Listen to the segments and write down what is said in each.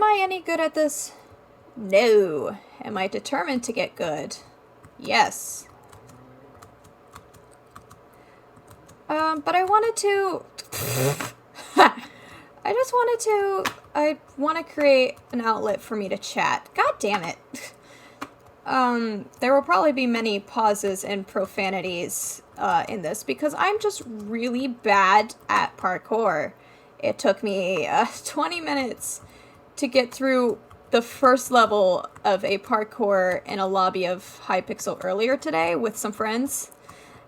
Am I any good at this? No. Am I determined to get good? Yes. But I wanted to... I want to create an outlet for me to chat. God damn it. There will probably be many pauses and profanities in this because I'm just really bad at parkour. It took me 20 minutes to get through the first level of a parkour in a lobby of Hypixel earlier today with some friends,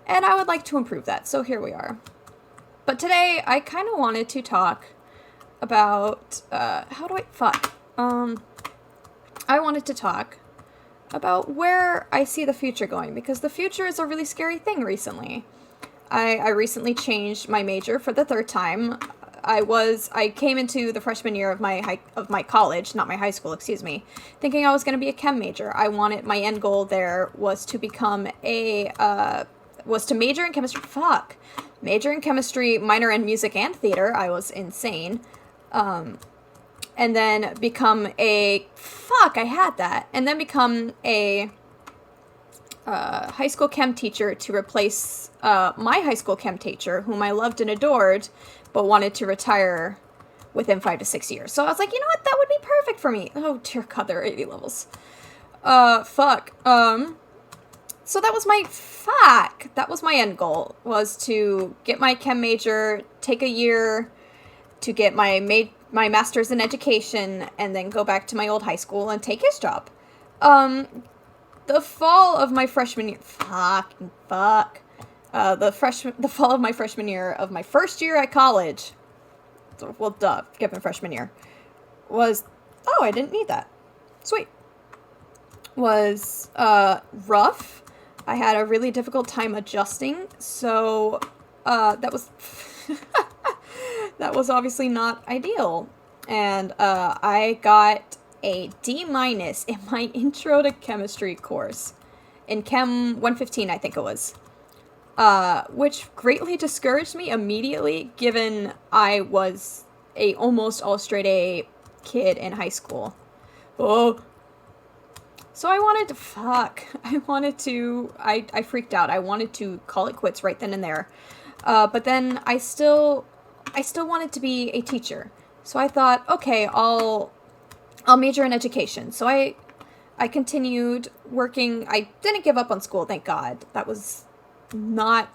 and I would like to improve that, so here we are. But today, I kind of wanted to talk about, I wanted to talk about where I see the future going, because the future is a really scary thing recently. I recently changed my major for the third time. I came into the freshman year of my college, not my high school, excuse me, thinking I was going to be a chem major. My end goal there was to become was to major in chemistry. Major in chemistry, minor in music and theater. I was insane. And then become a high school chem teacher to replace my high school chem teacher, whom I loved and adored, but wanted to retire within 5 to 6 years. So I was like, you know what, that would be perfect for me. Oh dear God, there are 80 levels. So that was my end goal, was to get my chem major, take a year to get my master's in education, and then go back to my old high school and take his job. The fall of my freshman year, the fall of my freshman year of my first year at college, given freshman year, was, I didn't need that. Sweet. Was, rough. I had a really difficult time adjusting, so, that was, that was obviously not ideal. And, I got a D- in my intro to chemistry course in Chem 115, I think it was, which greatly discouraged me immediately, given I was a almost all straight A kid in high school. So I freaked out. I wanted to call it quits right then and there. But then I still wanted to be a teacher. So I thought, okay, I'll major in education. So I continued working. I didn't give up on school, thank God. That was not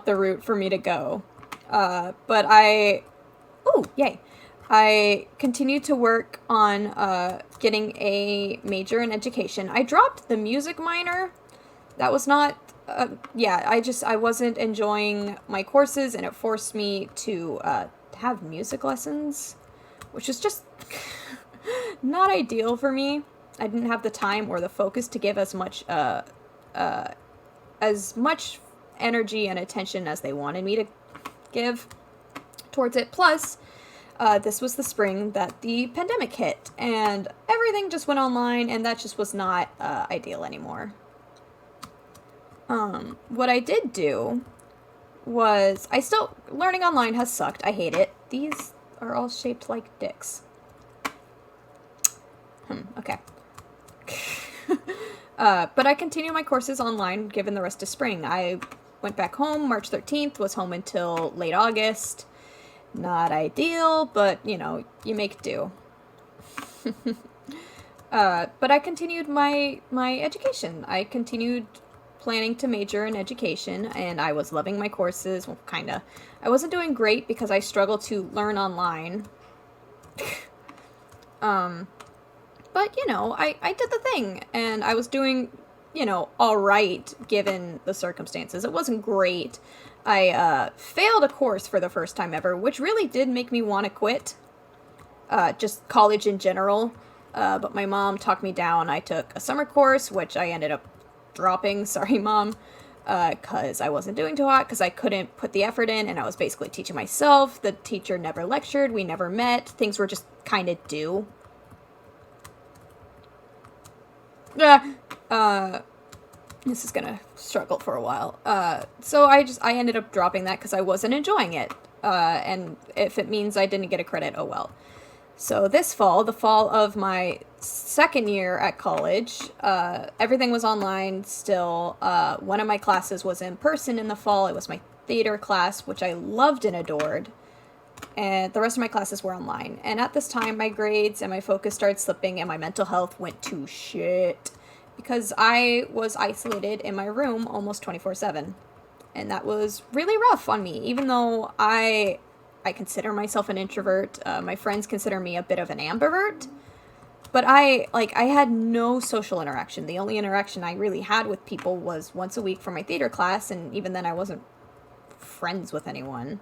the route for me to go. But I continued to work on getting a major in education. I dropped the music minor. That was not, I wasn't enjoying my courses, and it forced me to have music lessons, which is just not ideal for me. I didn't have the time or the focus to give as much energy and attention as they wanted me to give towards it. Plus, this was the spring that the pandemic hit, and everything just went online, and that just was not ideal anymore. What I did do was, learning online has sucked. I hate it. These are all shaped like dicks. Okay. But I continued my courses online given the rest of spring. I went back home March 13th, was home until late August. Not ideal, but, you make do. But I continued my education. I continued planning to major in education, and I was loving my courses. Well, kinda. I wasn't doing great because I struggled to learn online. But, I did the thing, and I was doing, alright given the circumstances. It wasn't great. I failed a course for the first time ever, which really did make me want to quit. Just college in general. But my mom talked me down. I took a summer course, which I ended up dropping. Sorry, Mom. Because I wasn't doing too hot, because I couldn't put the effort in, and I was basically teaching myself. The teacher never lectured. We never met. Things were just kind of due. This is gonna struggle for a while. So I ended up dropping that because I wasn't enjoying it. And if it means I didn't get a credit, oh well. So this fall, the fall of my second year at college, everything was online still. One of my classes was in person in the fall. It was my theater class, which I loved and adored. And the rest of my classes were online. And at this time, my grades and my focus started slipping, and my mental health went to shit because I was isolated in my room almost 24/7. And that was really rough on me, even though I consider myself an introvert. My friends consider me a bit of an ambivert. But I had no social interaction. The only interaction I really had with people was once a week for my theater class, and even then I wasn't friends with anyone.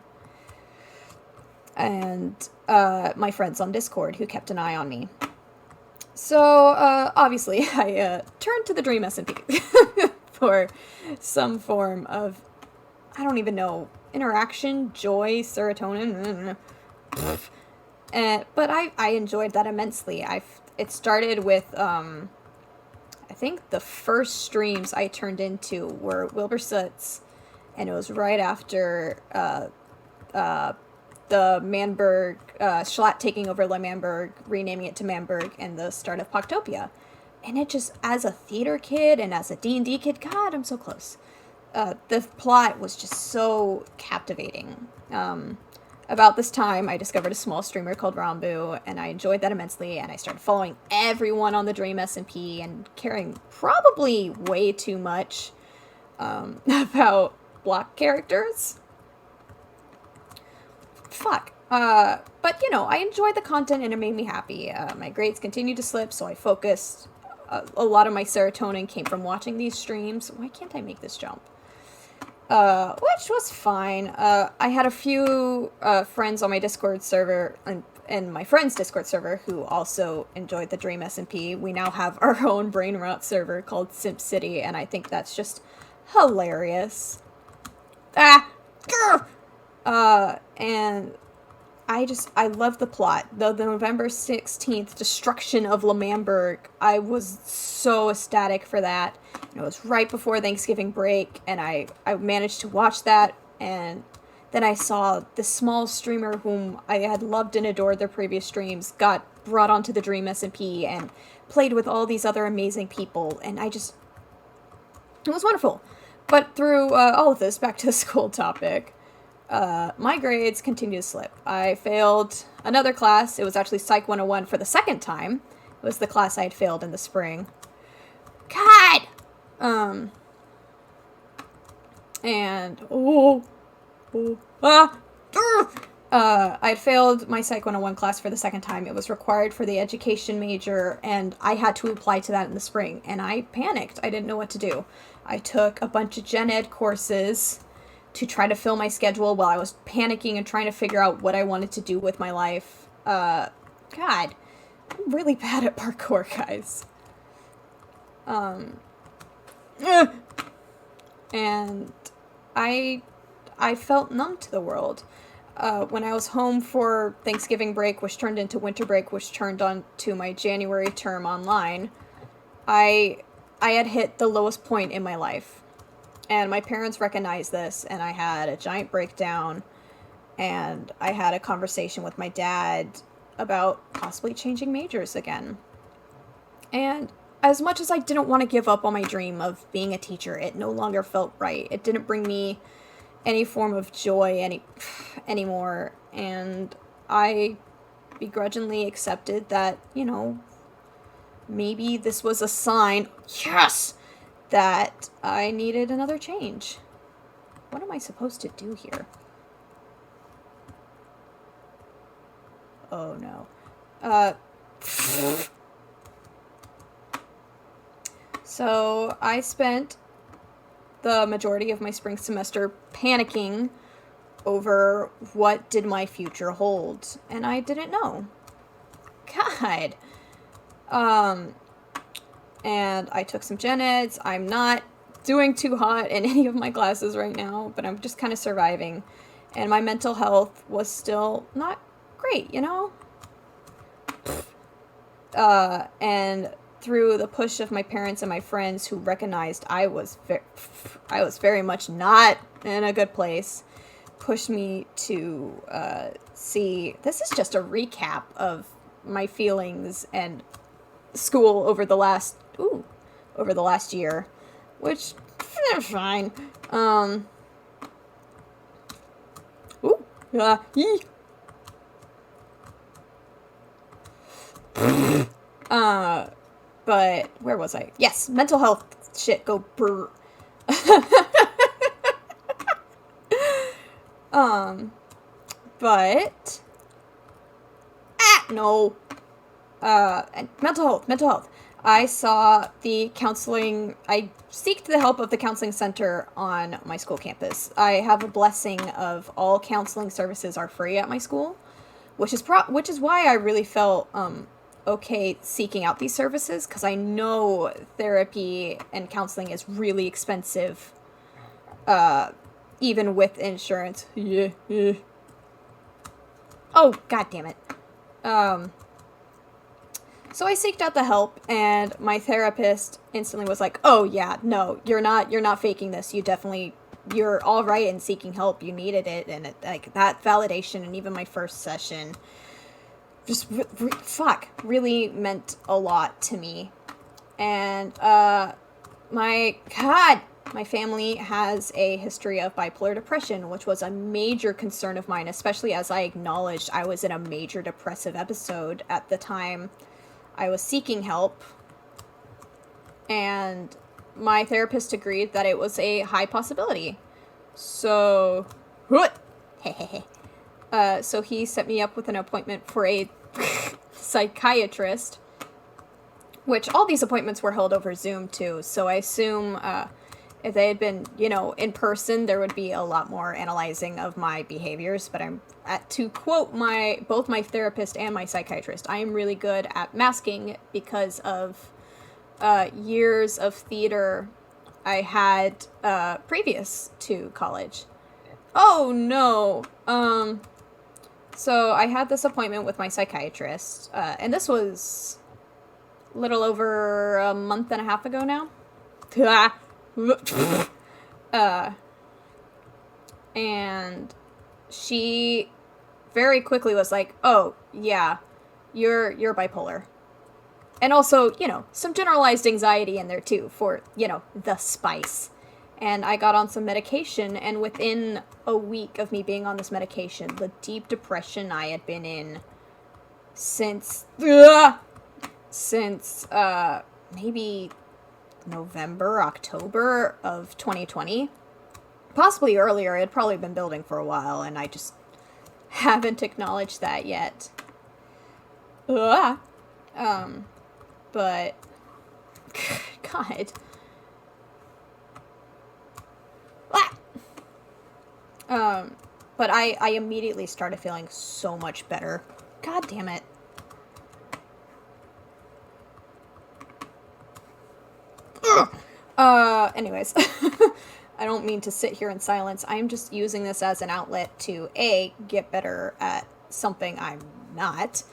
And my friends on Discord who kept an eye on me. So, obviously, I turned to the Dream S&P for some form of, I don't even know, interaction, joy, serotonin. But I enjoyed that immensely. It started with, I think the first streams I turned into were Wilbur Soot's, and it was right after the Manberg, Schlatt taking over Le Manberg, renaming it to Manberg, and the start of Poctopia. And it just, as a theater kid and as a D&D kid, God, I'm so close. The plot was just so captivating. About this time, I discovered a small streamer called Rambu, and I enjoyed that immensely, and I started following everyone on the Dream S&P and caring probably way too much about block characters. Fuck. But, I enjoyed the content, and it made me happy. My grades continued to slip, so I focused. A lot of my serotonin came from watching these streams. Why can't I make this jump? Which was fine. I had a few friends on my Discord server and my friend's Discord server who also enjoyed the Dream S&P. We now have our own brain rot server called Simp City, and I think that's just hilarious. And I love the plot. The November 16th destruction of Le Manberg, I was so ecstatic for that. It was right before Thanksgiving break, and I managed to watch that, and then I saw this small streamer whom I had loved and adored their previous streams got brought onto the Dream S&P and played with all these other amazing people, and it was wonderful. But through all of this, back to the school topic, my grades continued to slip. I failed another class. It was actually Psych 101 for the second time. It was the class I had failed in the spring. God! I had failed my Psych 101 class for the second time. It was required for the education major, and I had to apply to that in the spring, and I panicked. I didn't know what to do. I took a bunch of gen ed courses to try to fill my schedule while I was panicking and trying to figure out what I wanted to do with my life. God, I'm really bad at parkour, guys. And I felt numb to the world. When I was home for Thanksgiving break, which turned into winter break, which turned on to my January term online, I had hit the lowest point in my life. And my parents recognized this, and I had a giant breakdown, and I had a conversation with my dad about possibly changing majors again. And as much as I didn't want to give up on my dream of being a teacher, it no longer felt right. It didn't bring me any form of joy anymore, and I begrudgingly accepted that, maybe this was a sign, yes, that I needed another change. What am I supposed to do here? Oh no. So I spent the majority of my spring semester panicking over what did my future hold, and I didn't know. God. And I took some gen eds. I'm not doing too hot in any of my classes right now, but I'm just kind of surviving. And my mental health was still not great, And through the push of my parents and my friends who recognized I was very much not in a good place, pushed me to see, this is just a recap of my feelings and school over the last year, which fine. But where was I? Yes, mental health shit. Go brr. But no. And mental health. I saw I seeked the help of the counseling center on my school campus. I have a blessing of all counseling services are free at my school, which is why I really felt okay seeking out these services, because I know therapy and counseling is really expensive, even with insurance. Yeah. Oh, god damn it. So I seeked out the help, and my therapist instantly was like, "Oh yeah, no, you're not faking this. You're all right in seeking help. You needed it," and like that validation, and even my first session, just really meant a lot to me. And my family has a history of bipolar depression, which was a major concern of mine, especially as I acknowledged I was in a major depressive episode at the time I was seeking help. And my therapist agreed that it was a high possibility. So, so he set me up with an appointment for a psychiatrist, which all these appointments were held over Zoom too. So I assume if they had been, in person, there would be a lot more analyzing of my behaviors. But to quote both my therapist and my psychiatrist, I am really good at masking because of years of theater I had previous to college. Oh no. So I had this appointment with my psychiatrist, and this was a little over a month and a half ago now. And she very quickly was like, "Oh yeah, you're bipolar," and also some generalized anxiety in there too for the spice. And I got on some medication, and within a week of me being on this medication, the deep depression I had been in since maybe November, October of 2020, possibly earlier. It had probably been building for a while, and I just haven't acknowledged that yet. But God. But I immediately started feeling so much better. God damn it. Anyways, I don't mean to sit here in silence. I'm just using this as an outlet to get better at something I'm not,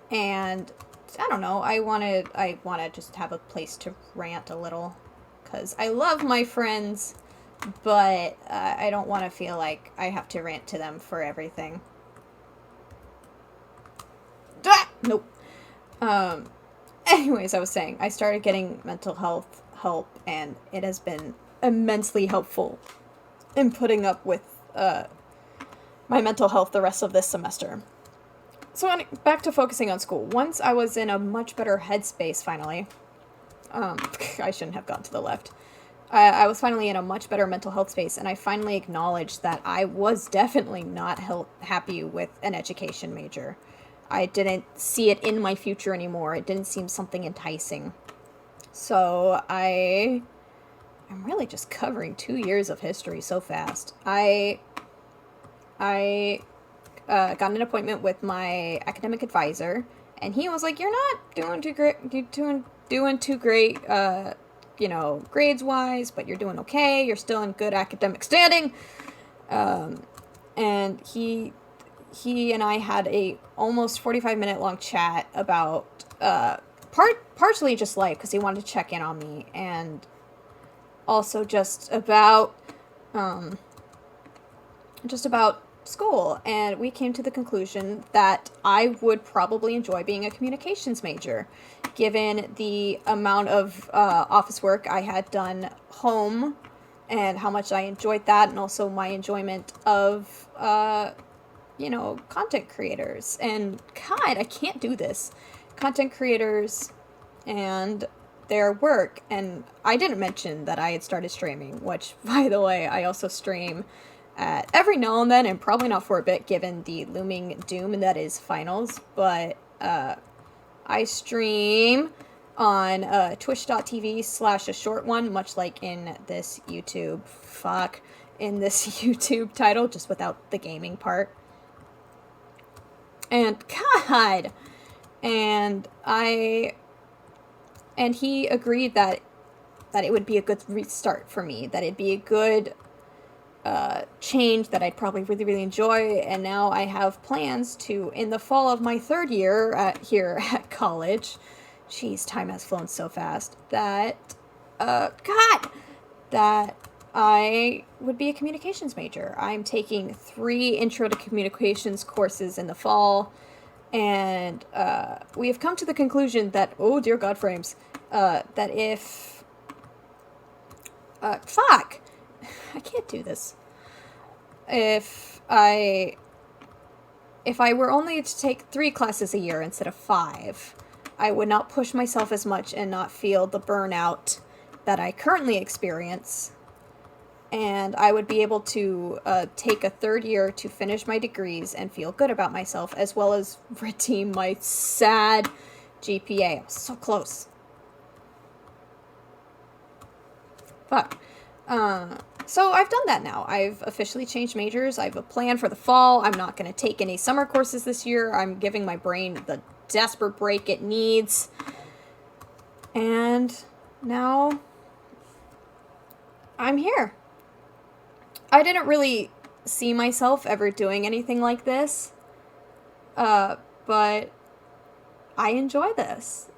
and I don't know. I want to just have a place to rant a little, because I love my friends, but I don't want to feel like I have to rant to them for everything. Nope. Anyways, I was saying, I started getting mental health help, and it has been immensely helpful in putting up with my mental health the rest of this semester. So back to focusing on school. Once I was in a much better headspace, finally. I shouldn't have gone to the left. I was finally in a much better mental health space, and I finally acknowledged that I was definitely not happy with an education major. I didn't see it in my future anymore. It didn't seem something enticing. So I'm really just covering 2 years of history so fast. I got an appointment with my academic advisor, and he was like, "You're not doing too great. You're doing too great, grades wise, but you're doing okay. You're still in good academic standing." And he and I had a almost 45-minute long chat about partially just life, because he wanted to check in on me, and also just about school, and we came to the conclusion that I would probably enjoy being a communications major, given the amount of office work I had done home and how much I enjoyed that, and also my enjoyment of, content creators. And God, I can't do this. Content creators and their work. And I didn't mention that I had started streaming, which, by the way, I also stream at every now and then, and probably not for a bit given the looming doom that is finals. But I stream on twitch.tv/a short one, much like in this YouTube YouTube title, just without the gaming part. And God, and he agreed that it would be a good restart for me, that it'd be a good change that I'd probably really, really enjoy. And now I have plans to, in the fall of my third year here at college, jeez, time has flown so fast, that I would be a communications major. I'm taking 3 intro to communications courses in the fall, and we have come to the conclusion that, oh dear God, frames, that if fuck, I can't do this. If I were only to take 3 classes a year instead of 5, I would not push myself as much and not feel the burnout that I currently experience. And I would be able to take a 3rd year to finish my degrees and feel good about myself, as well as redeem my sad GPA. I was so close. Fuck. So I've done that now. I've officially changed majors. I have a plan for the fall. I'm not going to take any summer courses this year. I'm giving my brain the desperate break it needs. And now I'm here. I didn't really see myself ever doing anything like this, but I enjoy this.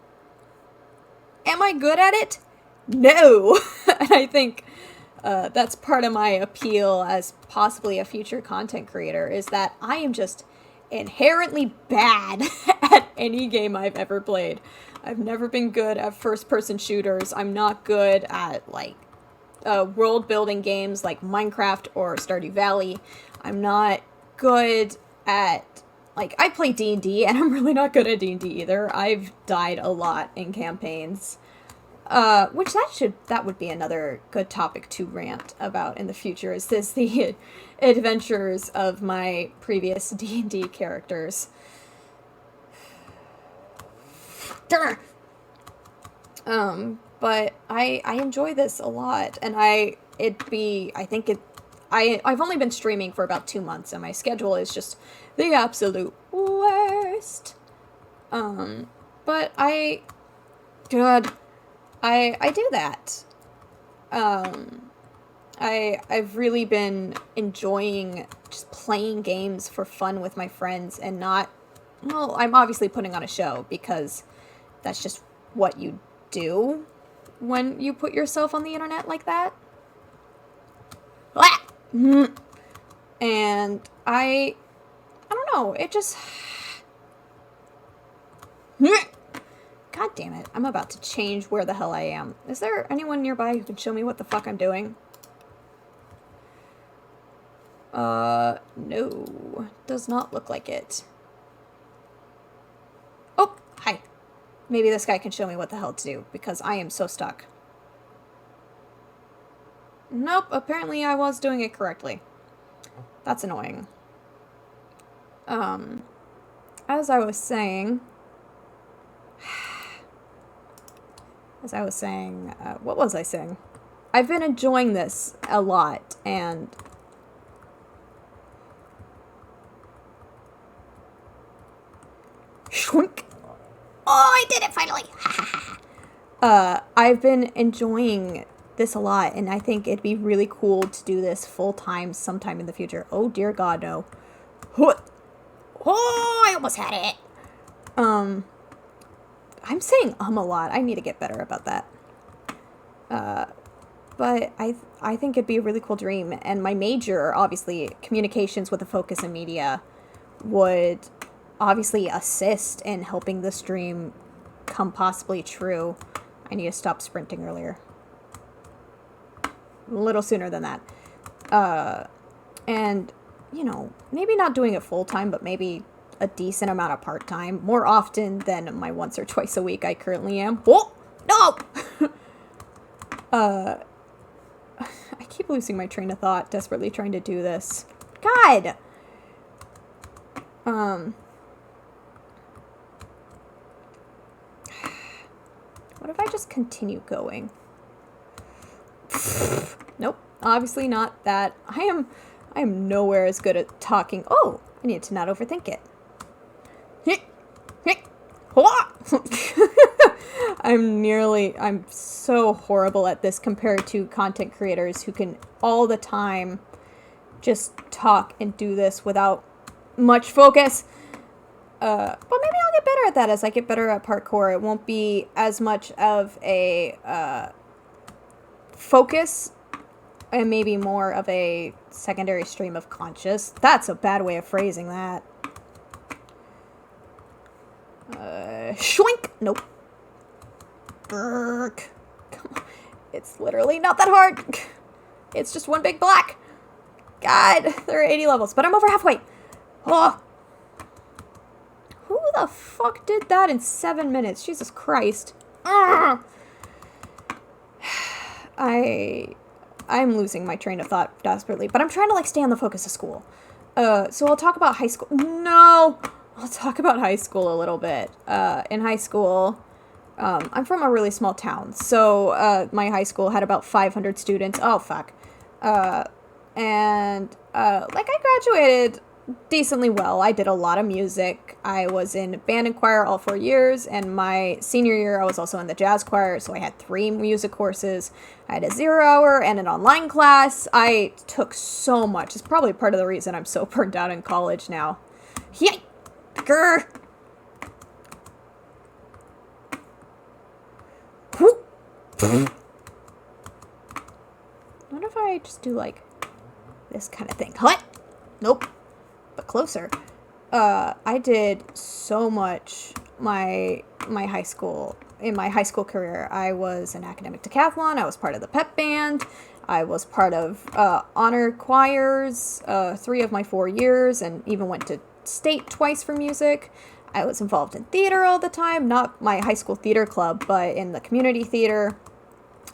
Am I good at it? No! And I think that's part of my appeal as possibly a future content creator, is that I am just inherently bad at any game I've ever played. I've never been good at first-person shooters. I'm not good at, world-building games like Minecraft or Stardew Valley. I'm not good at, I play D&D, and I'm really not good at D&D either. I've died a lot in campaigns. Which that would be another good topic to rant about in the future, is the adventures of my previous D&D characters. But I enjoy this a lot, and I've only been streaming for about 2 months, and my schedule is just the absolute worst. But I do that. I've really been enjoying just playing games for fun with my friends, and not, well, I'm obviously putting on a show, because that's just what you do when you put yourself on the internet like that. And I don't know, it just, God damn it, I'm about to change where the hell I am. Is there anyone nearby who can show me what the fuck I'm doing? No. Does not look like it. Oh, hi. Maybe this guy can show me what the hell to do, because I am so stuck. Nope, apparently I was doing it correctly. That's annoying. As I was saying, what was I saying? I've been enjoying this a lot, and Shwink. Oh, I did it finally! I've been enjoying this a lot, and I think it'd be really cool to do this full-time sometime in the future. Oh, dear God, no. Oh, I almost had it! I'm saying a lot. I need to get better about that. but I think it'd be a really cool dream. And my major, obviously, communications with a focus in media, would obviously assist in helping this dream come possibly true. I need to stop sprinting earlier. A little sooner than that. And, you know, maybe not doing it full time, but maybe a decent amount of part time, more often than my once or twice a week I currently am. Oh, no! I keep losing my train of thought, desperately trying to do this. God! What if I just continue going? Nope, obviously not that. I am nowhere as good at talking. Oh, I need to not overthink it. I'm so horrible at this compared to content creators who can all the time just talk and do this without much focus. But maybe I'll get better at that as I get better at parkour. It won't be as much of a focus and maybe more of a secondary stream of conscious. That's a bad way of phrasing that. Shwink! Nope. Brrk. Come on. It's literally not that hard. It's just one big block. God, there are 80 levels, but I'm over halfway. Oh. Who the fuck did that in 7 minutes? Jesus Christ. I'm losing my train of thought desperately, but I'm trying to, like, stay on the focus of school. So I'll talk about high school. No! I'll talk about high school a little bit. In high school, I'm from a really small town, so my high school had about 500 students. Oh, fuck. And I graduated decently well. I did a lot of music. I was in band and choir all 4 years, and my senior year I was also in the jazz choir, so I had 3 music courses. I had a 0 hour and an online class. I took so much. It's probably part of the reason I'm so burned out in college now. Yay! Grr! What if I just do, like, this kind of thing? What? Nope. But closer. I did so much in my high school career. I was an academic decathlon. I was part of the pep band. I was part of honor choirs 3 of my 4 years, and even went to state twice for music. I was involved in theater all the time, not my high school theater club, but in the community theater.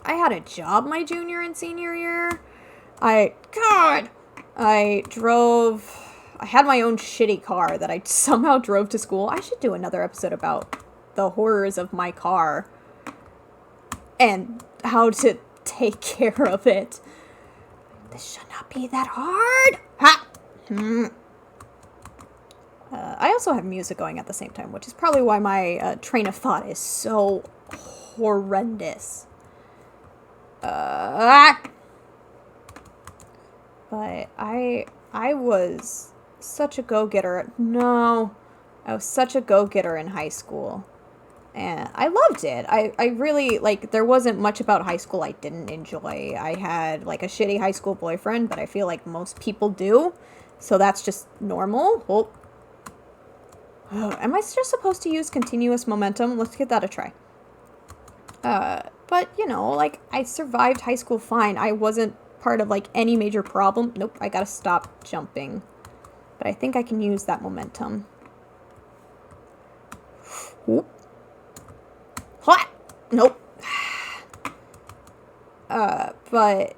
I had a job my junior and senior year. I had my own shitty car that I somehow drove to school. I should do another episode about the horrors of my car and how to take care of it. This should not be that hard. Ha! I also have music going at the same time, which is probably why my train of thought is so horrendous. But I was such a go-getter. No, I was such a go-getter in high school. And I loved it. I really, like, there wasn't much about high school I didn't enjoy. I had, like, a shitty high school boyfriend, but I feel like most people do. So that's just normal. Oh, am I just supposed to use continuous momentum? Let's give that a try. But, you know, like, I survived high school fine. I wasn't part of, like, any major problem. Nope, I gotta stop jumping. But I think I can use that momentum. Whoop. What? Nope. But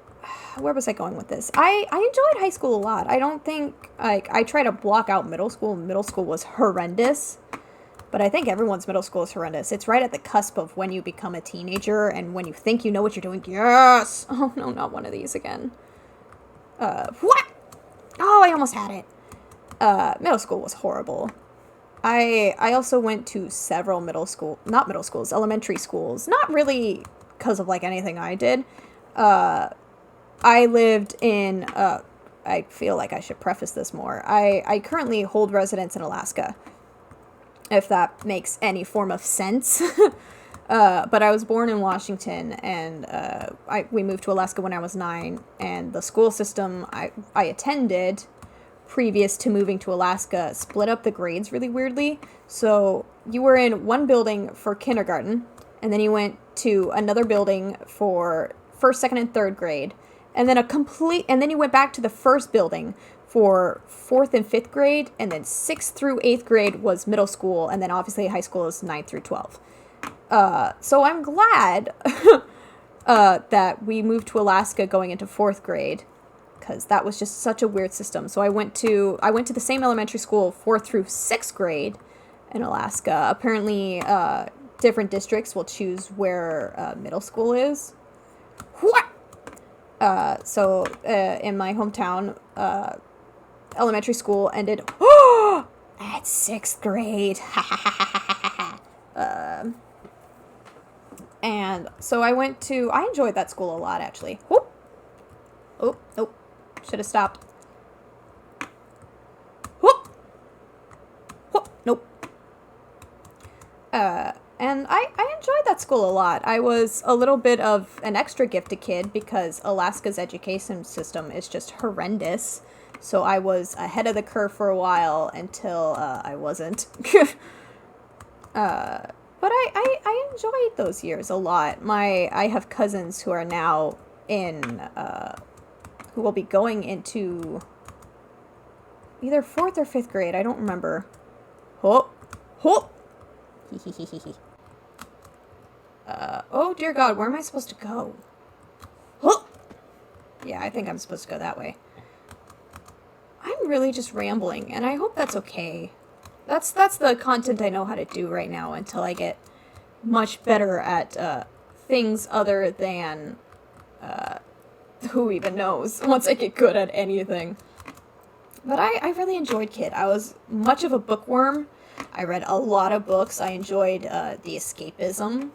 where was I going with this? I enjoyed high school a lot. I don't think, like, I try to block out middle school. Middle school was horrendous. But I think everyone's middle school is horrendous. It's right at the cusp of when you become a teenager and when you think you know what you're doing. Yes! Oh, no, not one of these again. What? Oh, I almost had it. Middle school was horrible. I also went to several elementary schools. Not really because of, like, anything I did. I lived in, I feel like I should preface this more. I currently hold residence in Alaska, if that makes any form of sense. But I was born in Washington, and we moved to Alaska when I was 9, and the school system I attended previous to moving to Alaska split up the grades really weirdly. So you were in one building for kindergarten, and then you went to another building for first, second, and third grade, and then and then you went back to the first building for fourth and fifth grade, and then sixth through eighth grade was middle school, and then obviously high school is 9th through 12th. So I'm glad that we moved to Alaska going into fourth grade, because that was just such a weird system. So I went to the same elementary school 4th through 6th grade in Alaska. Apparently, different districts will choose where middle school is. So in my hometown, elementary school ended at 6th grade. And so I enjoyed that school a lot, actually. Whoop. Oh, nope. Should have stopped. Whoop. Whoop. Nope. And I enjoyed that school a lot. I was a little bit of an extra gifted kid because Alaska's education system is just horrendous. So I was ahead of the curve for a while until I wasn't. But I enjoyed those years a lot. I have cousins who are now who will be going into either 4th or 5th grade. I don't remember. Oh. Oh dear God, where am I supposed to go? Oh. Yeah, I think I'm supposed to go that way. I'm really just rambling, and I hope that's okay. That's the content I know how to do right now until I get much better at things other than who even knows once I get good at anything. But I really enjoyed Kid. I was much of a bookworm. I read a lot of books. I enjoyed the escapism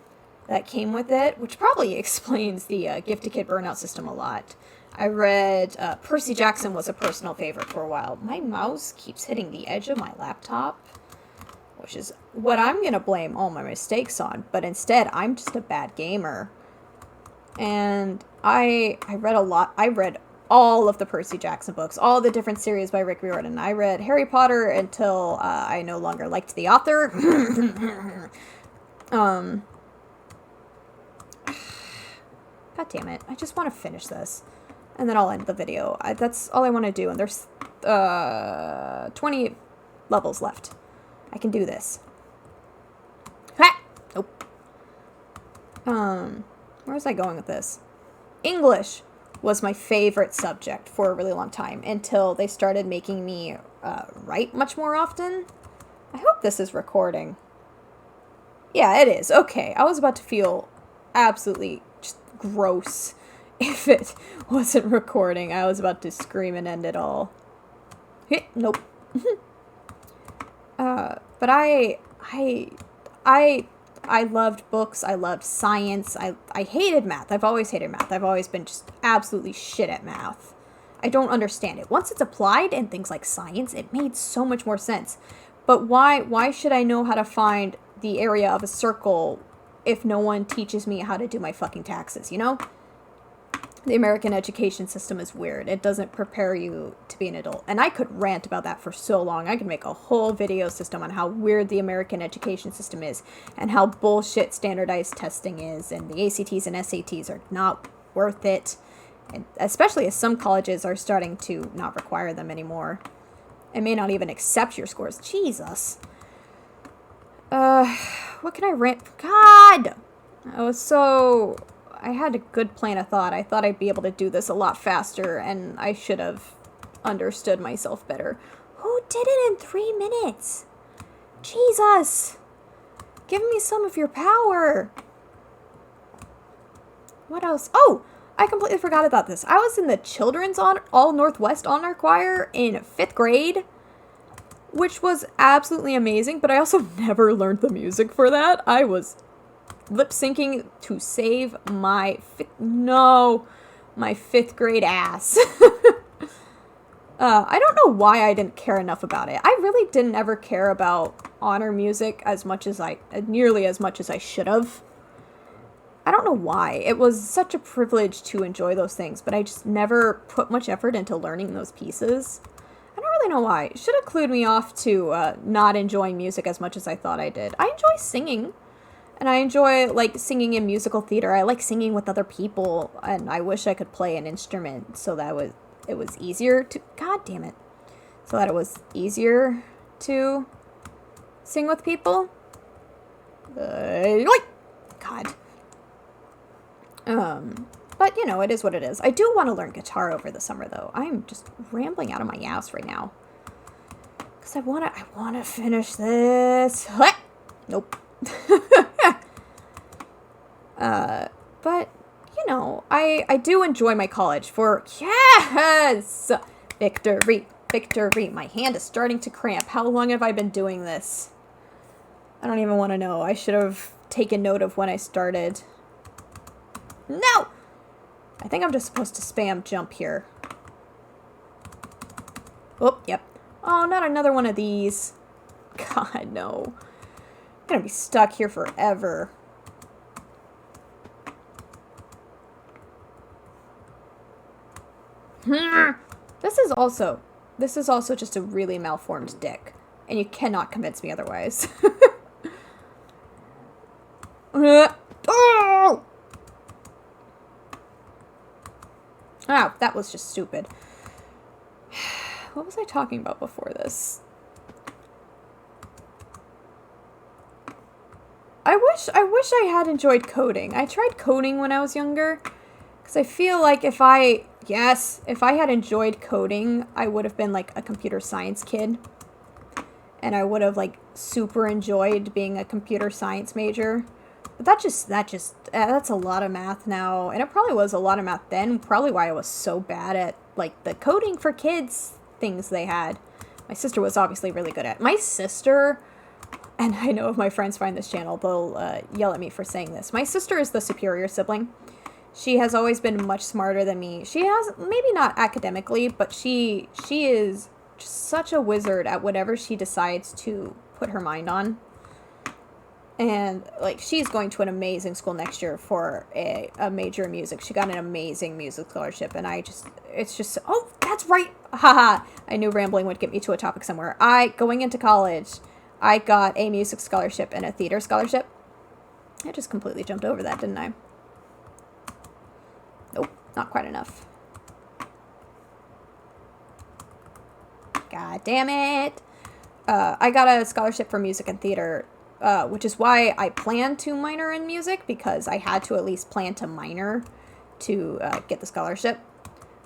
that came with it, which probably explains the Gifted Kid burnout system a lot. I read Percy Jackson was a personal favorite for a while. My mouse keeps hitting the edge of my laptop, which is what I'm going to blame all my mistakes on. But instead, I'm just a bad gamer. And I read a lot. I read all of the Percy Jackson books, all the different series by Rick Riordan. I read Harry Potter until I no longer liked the author. God damn it. I just want to finish this. And then I'll end the video. That's all I want to do. And there's 20 levels left. I can do this. Ha! Nope. Where was I going with this? English was my favorite subject for a really long time until they started making me write much more often. I hope this is recording. Yeah, it is. Okay, I was about to feel absolutely just gross if it wasn't recording. I was about to scream and end it all. Nope. But I loved books. I loved science. I hated math. I've always hated math. I've always been just absolutely shit at math. I don't understand it. Once it's applied in things like science, it made so much more sense. But why should I know how to find the area of a circle if no one teaches me how to do my fucking taxes, you know? The American education system is weird. It doesn't prepare you to be an adult. And I could rant about that for so long. I could make a whole video system on how weird the American education system is and how bullshit standardized testing is, and the ACTs and SATs are not worth it. And especially as some colleges are starting to not require them anymore. And may not even accept your scores. Jesus. What can I rant? God! I had a good plan of thought. I thought I'd be able to do this a lot faster, and I should have understood myself better. Who did it in 3 minutes? Jesus! Give me some of your power! What else? Oh! I completely forgot about this. I was in the Children's All Northwest Honor Choir in 5th grade, which was absolutely amazing, but I also never learned the music for that. I was lip syncing to save my 5th grade ass. I don't know why I didn't care enough about it. I really didn't ever care about honor music nearly as much as I should have. I don't know why. It was such a privilege to enjoy those things, but I just never put much effort into learning those pieces. I don't really know why. It should have clued me off to not enjoying music as much as I thought I did. I enjoy singing, and I enjoy, like, singing in musical theater. I like singing with other people, and I wish I could play an instrument so that it was easier to... God damn it. So that it was easier to sing with people. God. But, you know, it is what it is. I do want to learn guitar over the summer, though. I'm just rambling out of my ass right now. Because I want to finish this. Nope. But, you know, I do enjoy my college for... Yes! Victory. Victory. My hand is starting to cramp. How long have I been doing this? I don't even want to know. I should have taken note of when I started. No! I think I'm just supposed to spam jump here. Oh, yep. Oh, not another one of these. God, no. I'm gonna be stuck here forever. This is also just a really malformed dick. And you cannot convince me otherwise. Oh! Oh, that was just stupid. What was I talking about before this? I wish I had enjoyed coding. I tried coding when I was younger, because I feel like if I had enjoyed coding, I would have been like a computer science kid. And I would have like super enjoyed being a computer science major. But that's a lot of math now. And it probably was a lot of math then. Probably why I was so bad at like the coding for kids things they had. My sister was obviously really good at it. My sister, and I know if my friends find this channel, they'll yell at me for saying this. My sister is the superior sibling. She has always been much smarter than me. She has, maybe not academically, but she is just such a wizard at whatever she decides to put her mind on. And, like, she's going to an amazing school next year for a major in music. She got an amazing music scholarship, and it's just, oh, that's right! Haha! I knew rambling would get me to a topic somewhere. Going into college, I got a music scholarship and a theater scholarship. I just completely jumped over that, didn't I? Nope, not quite enough. God damn it! I got a scholarship for music and theater, which is why I plan to minor in music, because I had to at least plan to minor to get the scholarship.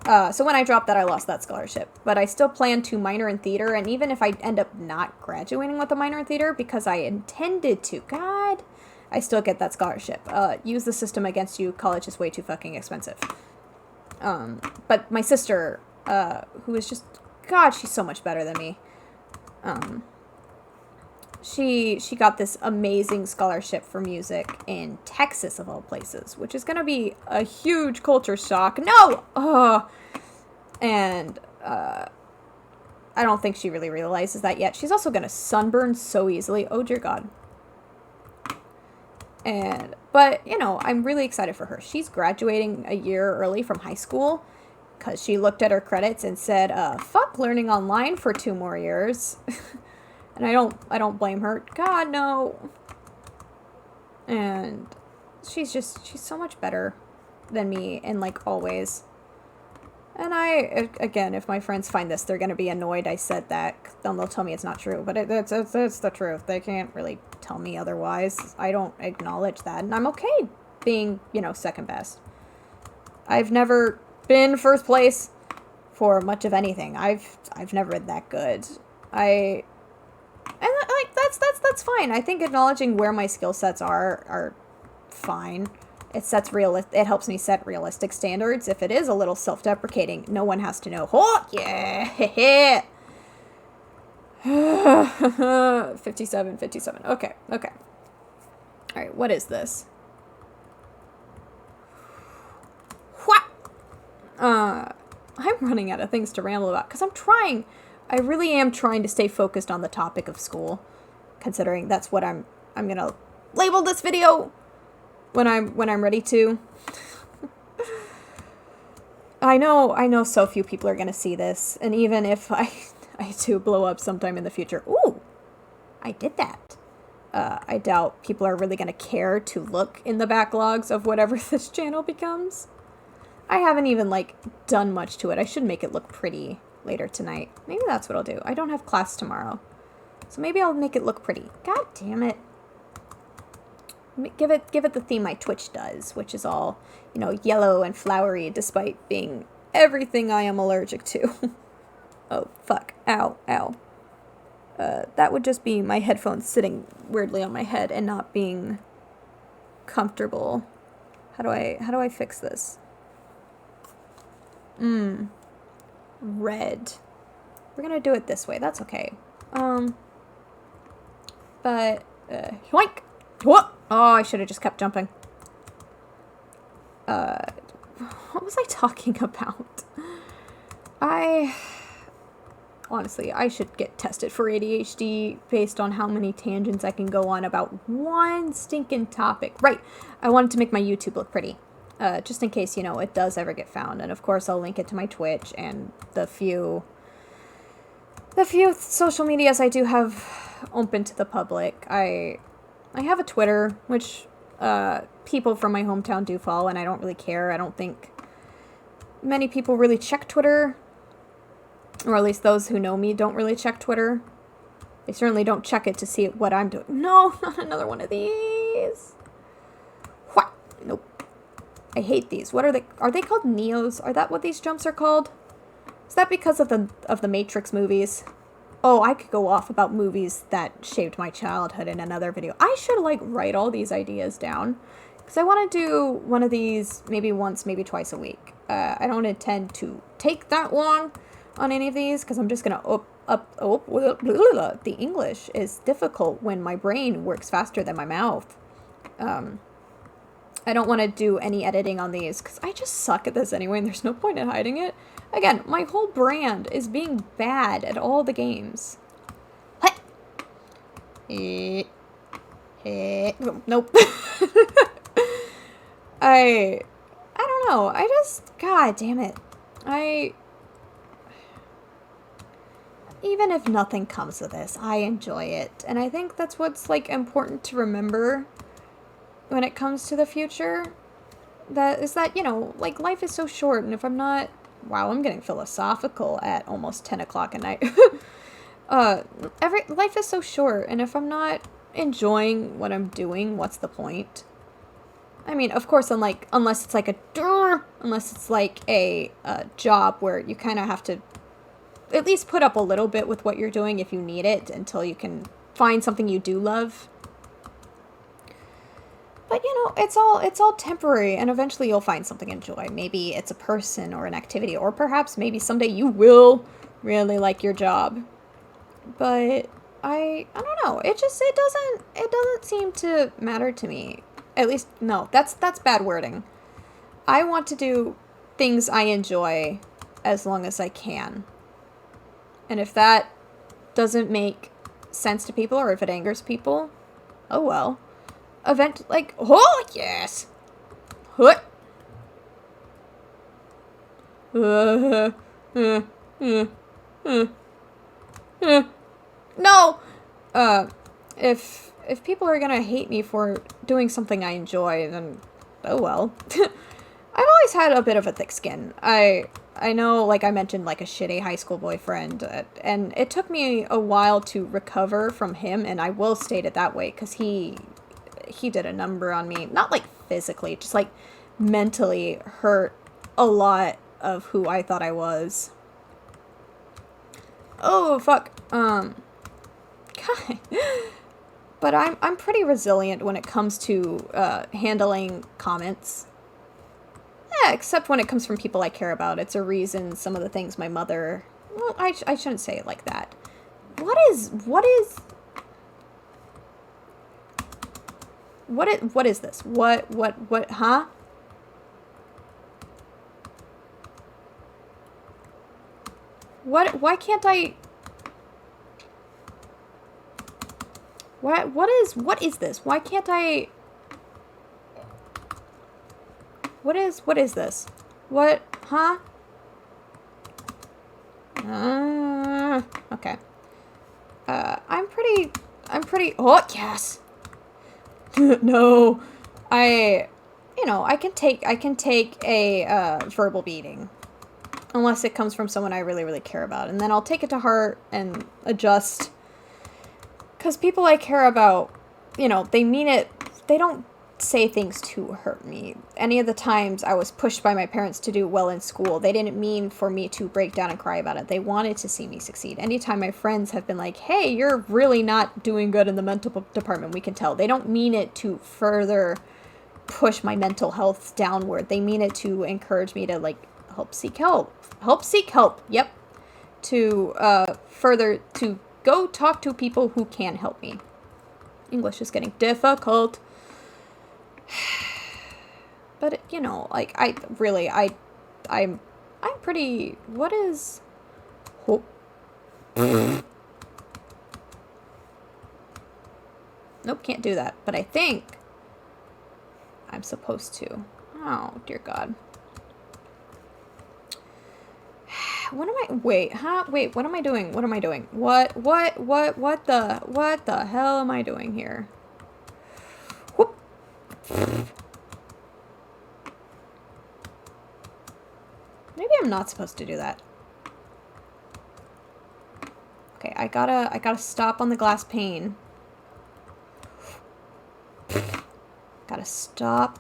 So when I dropped that, I lost that scholarship. But I still plan to minor in theater, and even if I end up not graduating with a minor in theater, because I intended to, God, I still get that scholarship. Use the system against you. College is way too fucking expensive. But my sister, who is just, God, she's so much better than me. She got this amazing scholarship for music in Texas, of all places, which is going to be a huge culture shock. No! And I don't think she really realizes that yet. She's also going to sunburn so easily. Oh, dear God. But, you know, I'm really excited for her. She's graduating a year early from high school because she looked at her credits and said, fuck learning online for 2 more years. And I don't blame her. God, no. And she's so much better than me in, like, all ways. And again, if my friends find this, they're going to be annoyed I said that. Then they'll tell me it's not true. But it's the truth. They can't really tell me otherwise. I don't acknowledge that. And I'm okay being, you know, second best. I've never been first place for much of anything. I've never been that good. And like that's fine. I think acknowledging where my skill sets are fine. It helps me set realistic standards. If it is a little self-deprecating, no one has to know. Oh, yeah. 57. Okay. All right, what is this? What? I'm running out of things to ramble about because I really am trying to stay focused on the topic of school, considering that's what I'm going to label this video. when I'm ready to. I know so few people are gonna see this, and even if I do blow up sometime in the future, ooh, I did that. I doubt people are really gonna care to look in the backlogs of whatever this channel becomes. I haven't even, like, done much to it. I should make it look pretty later tonight. Maybe that's what I'll do. I don't have class tomorrow, so maybe I'll make it look pretty. God damn it. Give it the theme my Twitch does, which is all, you know, yellow and flowery, despite being everything I am allergic to. Oh, fuck. Ow, ow. That would just be my headphones sitting weirdly on my head and not being comfortable. How do I fix this? Red. We're gonna do it this way. That's okay. But, yoink! What? Oh, I should have just kept jumping. What was I talking about? Honestly, I should get tested for ADHD based on how many tangents I can go on about one stinking topic. Right, I wanted to make my YouTube look pretty. Just in case, you know, it does ever get found. And of course, I'll link it to my Twitch and the few social medias I do have open to the public. I have a Twitter, which people from my hometown do follow, and I don't really care. I don't think many people really check Twitter, or at least those who know me don't really check Twitter. They certainly don't check it to see what I'm doing. No, not another one of these. What? Nope. I hate these. What are they? Are they called Neos? Are that what these jumps are called? Is that because of the Matrix movies? Oh, I could go off about movies that shaped my childhood in another video. I should, like, write all these ideas down, because I want to do one of these maybe once, maybe twice a week. I don't intend to take that long on any of these, because I'm just going to the English is difficult when my brain works faster than my mouth. I don't want to do any editing on these, because I just suck at this anyway, and there's no point in hiding it. Again, my whole brand is being bad at all the games. What? Nope. I don't know. God damn it. Even if nothing comes of this, I enjoy it. And I think that's what's, like, important to remember when it comes to the future. That, you know, like, life is so short, and if I'm not... Wow, I'm getting philosophical at almost 10 o'clock at night. Life is so short, and if I'm not enjoying what I'm doing, what's the point? I mean, of course, unless it's like a job where you kind of have to at least put up a little bit with what you're doing if you need it until you can find something you do love. But, you know, it's all temporary, and eventually you'll find something to enjoy. Maybe it's a person or an activity, or perhaps maybe someday you will really like your job. But I don't know. It doesn't seem to matter to me. At least, no, that's bad wording. I want to do things I enjoy as long as I can. And if that doesn't make sense to people, or if it angers people, oh well. Oh, yes! What? No! If people are gonna hate me for doing something I enjoy, then oh well. I've always had a bit of a thick skin. I know, like I mentioned, like a shitty high school boyfriend, and it took me a while to recover from him, and I will state it that way, because he did a number on me. Not, like, physically, just, like, mentally hurt a lot of who I thought I was. Oh, fuck. God. But I'm pretty resilient when it comes to handling comments. Yeah, except when it comes from people I care about. It's a reason some of the things my mother... Well, I shouldn't say it like that. What is this? What, huh? Why can't I... What is this? Why can't I... What is this? What? Huh? Okay. I'm pretty, oh, yes. No. I can take a, verbal beating. Unless it comes from someone I really, really care about. And then I'll take it to heart and adjust. Because people I care about, they mean it. They don't say things to hurt me. Any of the times I was pushed by my parents to do well in school, they didn't mean for me to break down and cry about it. They wanted to see me succeed. Anytime my friends have been like, hey, you're really not doing good in the mental department, we can tell. They don't mean it to further push my mental health downward. They mean it to encourage me to, like, help seek help. Help seek help. Yep. To to go talk to people who can help me. English is getting difficult. But, like, I'm pretty, what is, oh. Nope, can't do that. But I think I'm supposed to. Oh, dear God. What am I, wait, what am I doing? What the hell am I doing here? Whoop. Maybe I'm not supposed to do that. Okay, I gotta stop on the glass pane. Gotta stop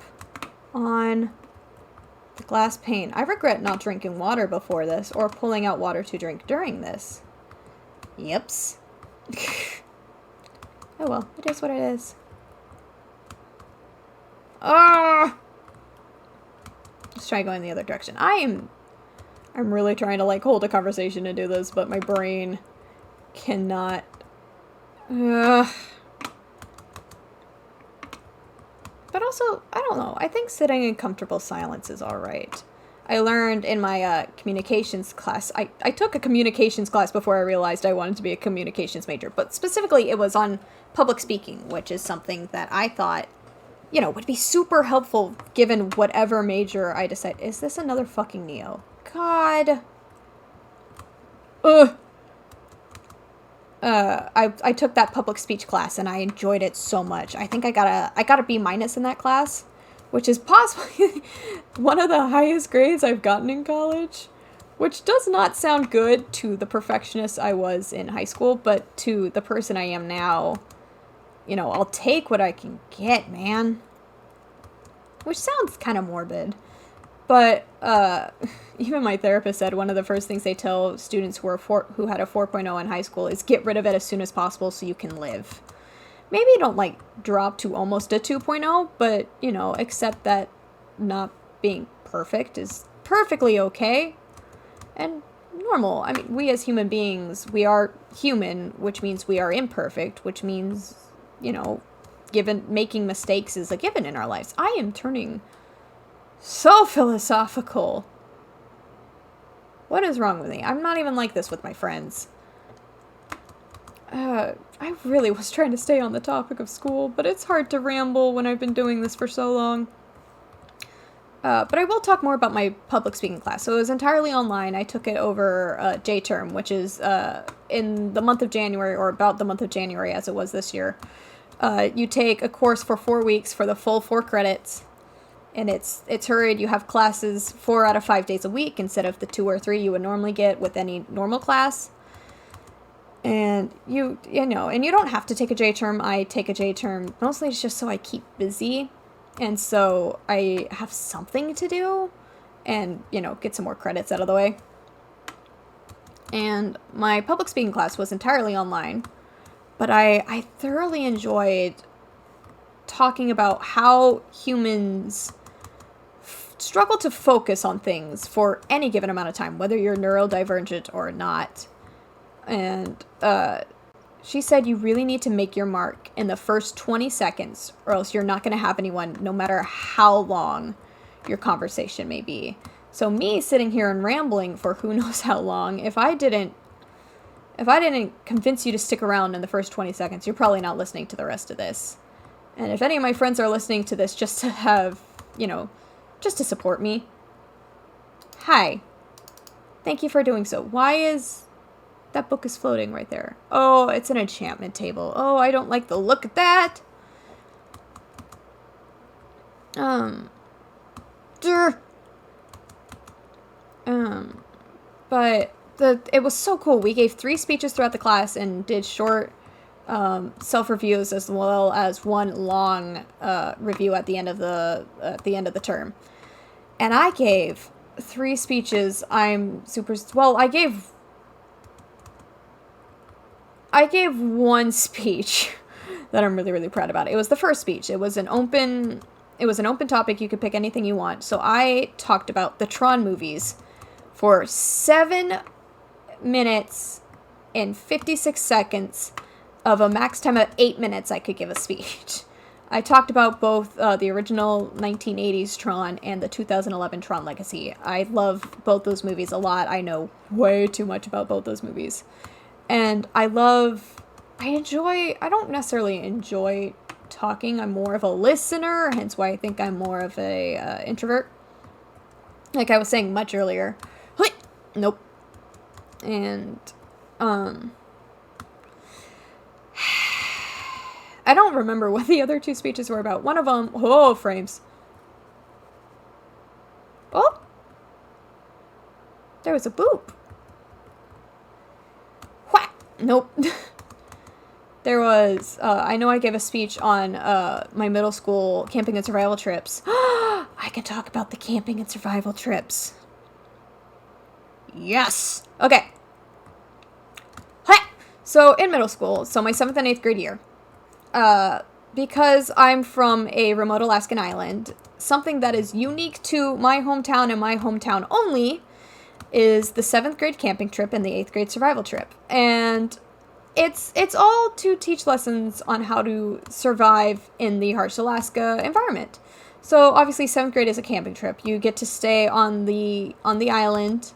on the glass pane. I regret not drinking water before this, or pulling out water to drink during this. Yeps. Oh well, it is what it is. Ah! Let's try going the other direction. I'm really trying to, like, hold a conversation and do this, but my brain cannot. But also, I don't know. I think sitting in comfortable silence is alright. I learned in my communications class. I took a communications class before I realized I wanted to be a communications major. But specifically, it was on public speaking, which is something that I thought, would be super helpful given whatever major I decide. Is this another fucking Neo? God. Ugh. I took that public speech class and I enjoyed it so much. I think I got a B- in that class, which is possibly one of the highest grades I've gotten in college, which does not sound good to the perfectionist I was in high school, but to the person I am now, I'll take what I can get, man. Which sounds kind of morbid. But even my therapist said one of the first things they tell students who had a 4.0 in high school is get rid of it as soon as possible so you can live. Maybe don't, like, drop to almost a 2.0, but, accept that not being perfect is perfectly okay and normal. I mean, we as human beings, we are human, which means we are imperfect, which means, making mistakes is a given in our lives. I am turning so philosophical. What is wrong with me? I'm not even like this with my friends. I really was trying to stay on the topic of school, but it's hard to ramble when I've been doing this for so long. But I will talk more about my public speaking class. So it was entirely online. I took it over J-term, which is in the month of January, or about the month of January as it was this year. You take a course for 4 weeks for the full 4 credits. And it's hurried. You have classes 4 out of 5 days a week instead of the 2 or 3 you would normally get with any normal class. And you don't have to take a J-term. I take a J-term mostly just so I keep busy. And so I have something to do and, get some more credits out of the way. And my public speaking class was entirely online. But I thoroughly enjoyed talking about how humans struggle to focus on things for any given amount of time, whether you're neurodivergent or not. And she said you really need to make your mark in the first 20 seconds, or else you're not going to have anyone, no matter how long your conversation may be. So me sitting here and rambling for who knows how long, if I didn't convince you to stick around in the first 20 seconds, you're probably not listening to the rest of this. And if any of my friends are listening to this just to have, just to support me. Hi. Thank you for doing so. Why is that book is floating right there? Oh, it's an enchantment table. Oh, I don't like the look at that. But it was so cool. We gave 3 speeches throughout the class and did short self-reviews as well as one long review at the end of the term. And I gave 3 speeches. I gave one speech that I'm really, really proud about. It was the first speech. It was an open topic. You could pick anything you want. So I talked about the Tron movies for 7 minutes and 56 seconds of a max time of 8 minutes I could give a speech. I talked about both the original 1980s Tron and the 2011 Tron Legacy. I love both those movies a lot. I know way too much about both those movies. And I don't necessarily enjoy talking. I'm more of a listener, hence why I think I'm more of a introvert. Like I was saying much earlier. Nope. And, I don't remember what the other 2 speeches were about. One of them, frames. Oh! There was a boop. Whack! Nope. There was, I know I gave a speech on my middle school camping and survival trips. I can talk about the camping and survival trips. Yes! Okay. So, in middle school, so my 7th and 8th grade year, because I'm from a remote Alaskan island, something that is unique to my hometown and my hometown only is the 7th grade camping trip and the 8th grade survival trip. And it's all to teach lessons on how to survive in the harsh Alaska environment. So obviously 7th grade is a camping trip. You get to stay on the island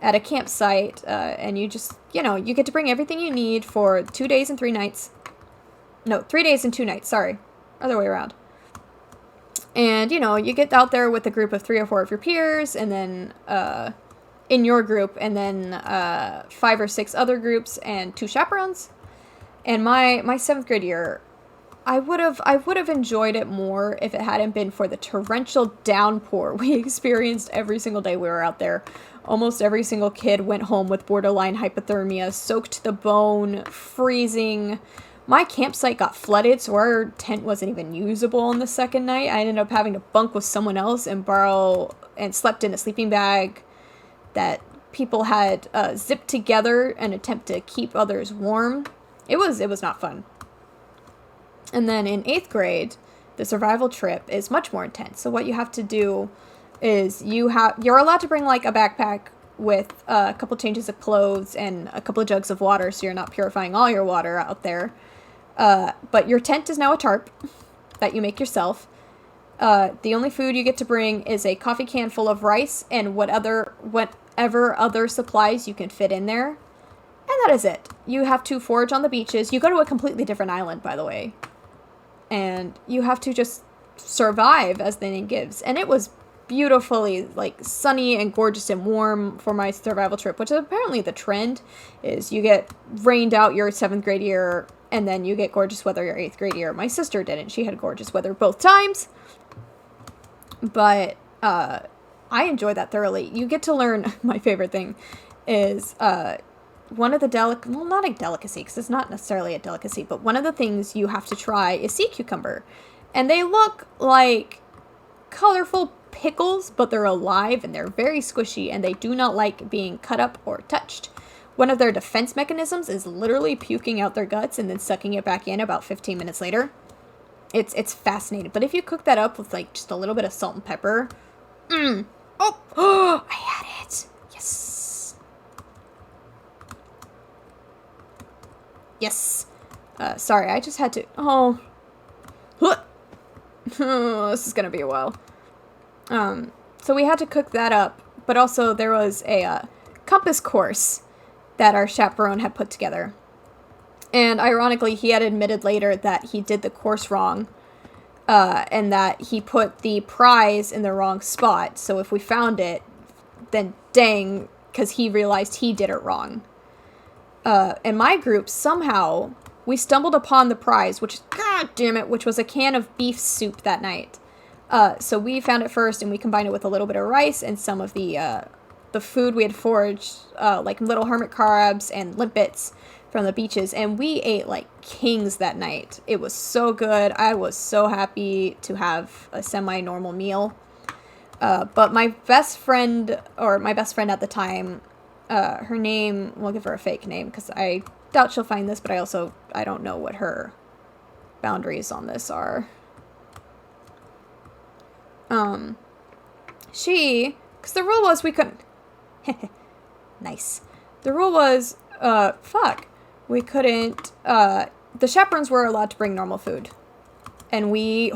at a campsite, and you just, you get to bring everything you need for 2 days and 3 nights. No, 3 days and 2 nights, sorry. Other way around. And, you get out there with a group of 3 or 4 of your peers, and then, in your group, and then, 5 or 6 other groups, and 2 chaperones. And my 7th grade year, I would have enjoyed it more if it hadn't been for the torrential downpour we experienced every single day we were out there. Almost every single kid went home with borderline hypothermia, soaked to the bone, freezing. My campsite got flooded, so our tent wasn't even usable on the second night. I ended up having to bunk with someone else and slept in a sleeping bag that people had zipped together in an attempt to keep others warm. It was not fun. And then in 8th grade, the survival trip is much more intense. So what you have to do is you're allowed to bring like a backpack with a couple changes of clothes and a couple of jugs of water, so you're not purifying all your water out there. But your tent is now a tarp that you make yourself. The only food you get to bring is a coffee can full of rice and whatever other supplies you can fit in there. And that is it. You have to forage on the beaches. You go to a completely different island, by the way. And you have to just survive, as the name gives. And it was beautifully sunny and gorgeous and warm for my survival trip, which is apparently the trend, is you get rained out your 7th grade year and then you get gorgeous weather your 8th grade year. My sister didn't. She had gorgeous weather both times. But I enjoyed that thoroughly. You get to learn, my favorite thing is one of the not a delicacy, because it's not necessarily a delicacy, but one of the things you have to try is sea cucumber. And they look like colorful pickles, but they're alive and they're very squishy and they do not like being cut up or touched. One of their defense mechanisms is literally puking out their guts and then sucking it back in about 15 minutes later. It's fascinating. But if you cook that up with just a little bit of salt and pepper, I had it. Yes. Sorry, I just had to. This is gonna be a while. So we had to cook that up, but also there was a compass course that our chaperone had put together. And ironically, he had admitted later that he did the course wrong. and that he put the prize in the wrong spot. So if we found it, then dang, because he realized he did it wrong. In my group, somehow, we stumbled upon the prize, which, god damn it, which was a can of beef soup that night. So we found it first, and we combined it with a little bit of rice and some of the food we had foraged, like little hermit crabs and limpets from the beaches, and we ate like kings that night. It was so good. I was so happy to have a semi-normal meal. But my best friend at the time, her name, we'll give her a fake name because I doubt she'll find this, but I don't know what her boundaries on this are. Because the rule was we couldn't, nice. The rule was, we couldn't, the chaperones were allowed to bring normal food. And we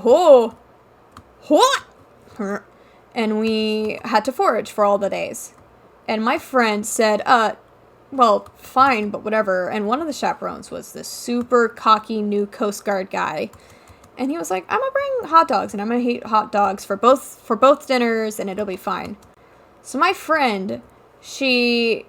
had to forage for all the days. And my friend said, well, fine, but whatever. And one of the chaperones was this super cocky new Coast Guard guy. And he was like, I'm gonna bring hot dogs, and I'm gonna eat hot dogs for both dinners, and it'll be fine. So my friend, she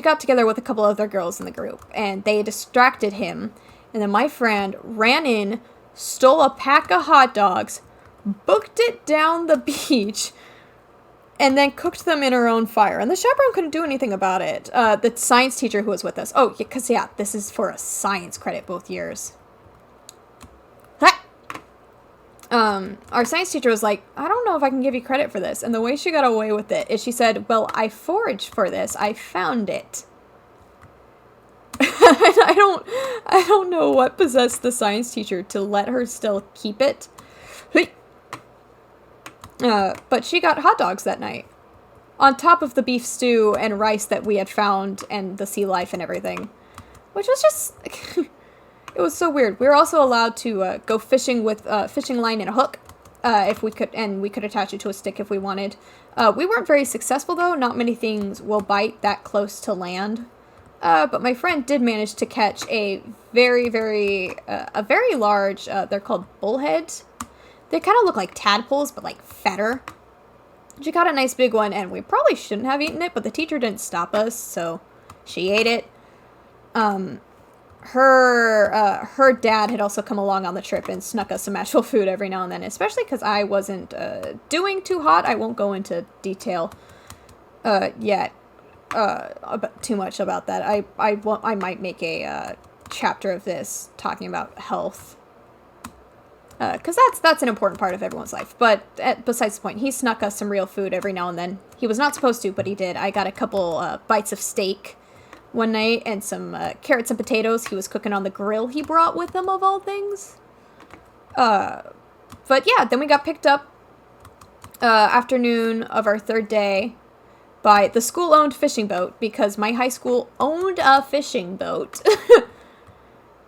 got together with a couple other girls in the group, and they distracted him. And then my friend ran in, stole a pack of hot dogs, booked it down the beach, and then cooked them in her own fire. And the chaperone couldn't do anything about it. The science teacher who was with us. Oh, because, this is for a science credit both years. Our science teacher was like, I don't know if I can give you credit for this. And the way she got away with it is she said, well, I foraged for this. I found it. I don't know what possessed the science teacher to let her still keep it. But she got hot dogs that night. On top of the beef stew and rice that we had found and the sea life and everything. Which was just... It was so weird. We were also allowed to go fishing with a fishing line and a hook, if we could, and we could attach it to a stick if we wanted. We weren't very successful though. Not many things will bite that close to land. But my friend did manage to catch a very large. They're called bullheads. They kind of look like tadpoles, but like fatter. She caught a nice big one, and we probably shouldn't have eaten it, but the teacher didn't stop us, so she ate it. Her dad had also come along on the trip and snuck us some actual food every now and then, especially because I wasn't doing too hot. I won't go into detail yet too much about that. I might make a chapter of this talking about health, because that's an important part of everyone's life. But besides the point, he snuck us some real food every now and then. He was not supposed to, but he did. I got a couple bites of steak one night, and some carrots and potatoes he was cooking on the grill he brought with him, of all things. But yeah, then we got picked up afternoon of our third day by the school-owned fishing boat, because my high school owned a fishing boat.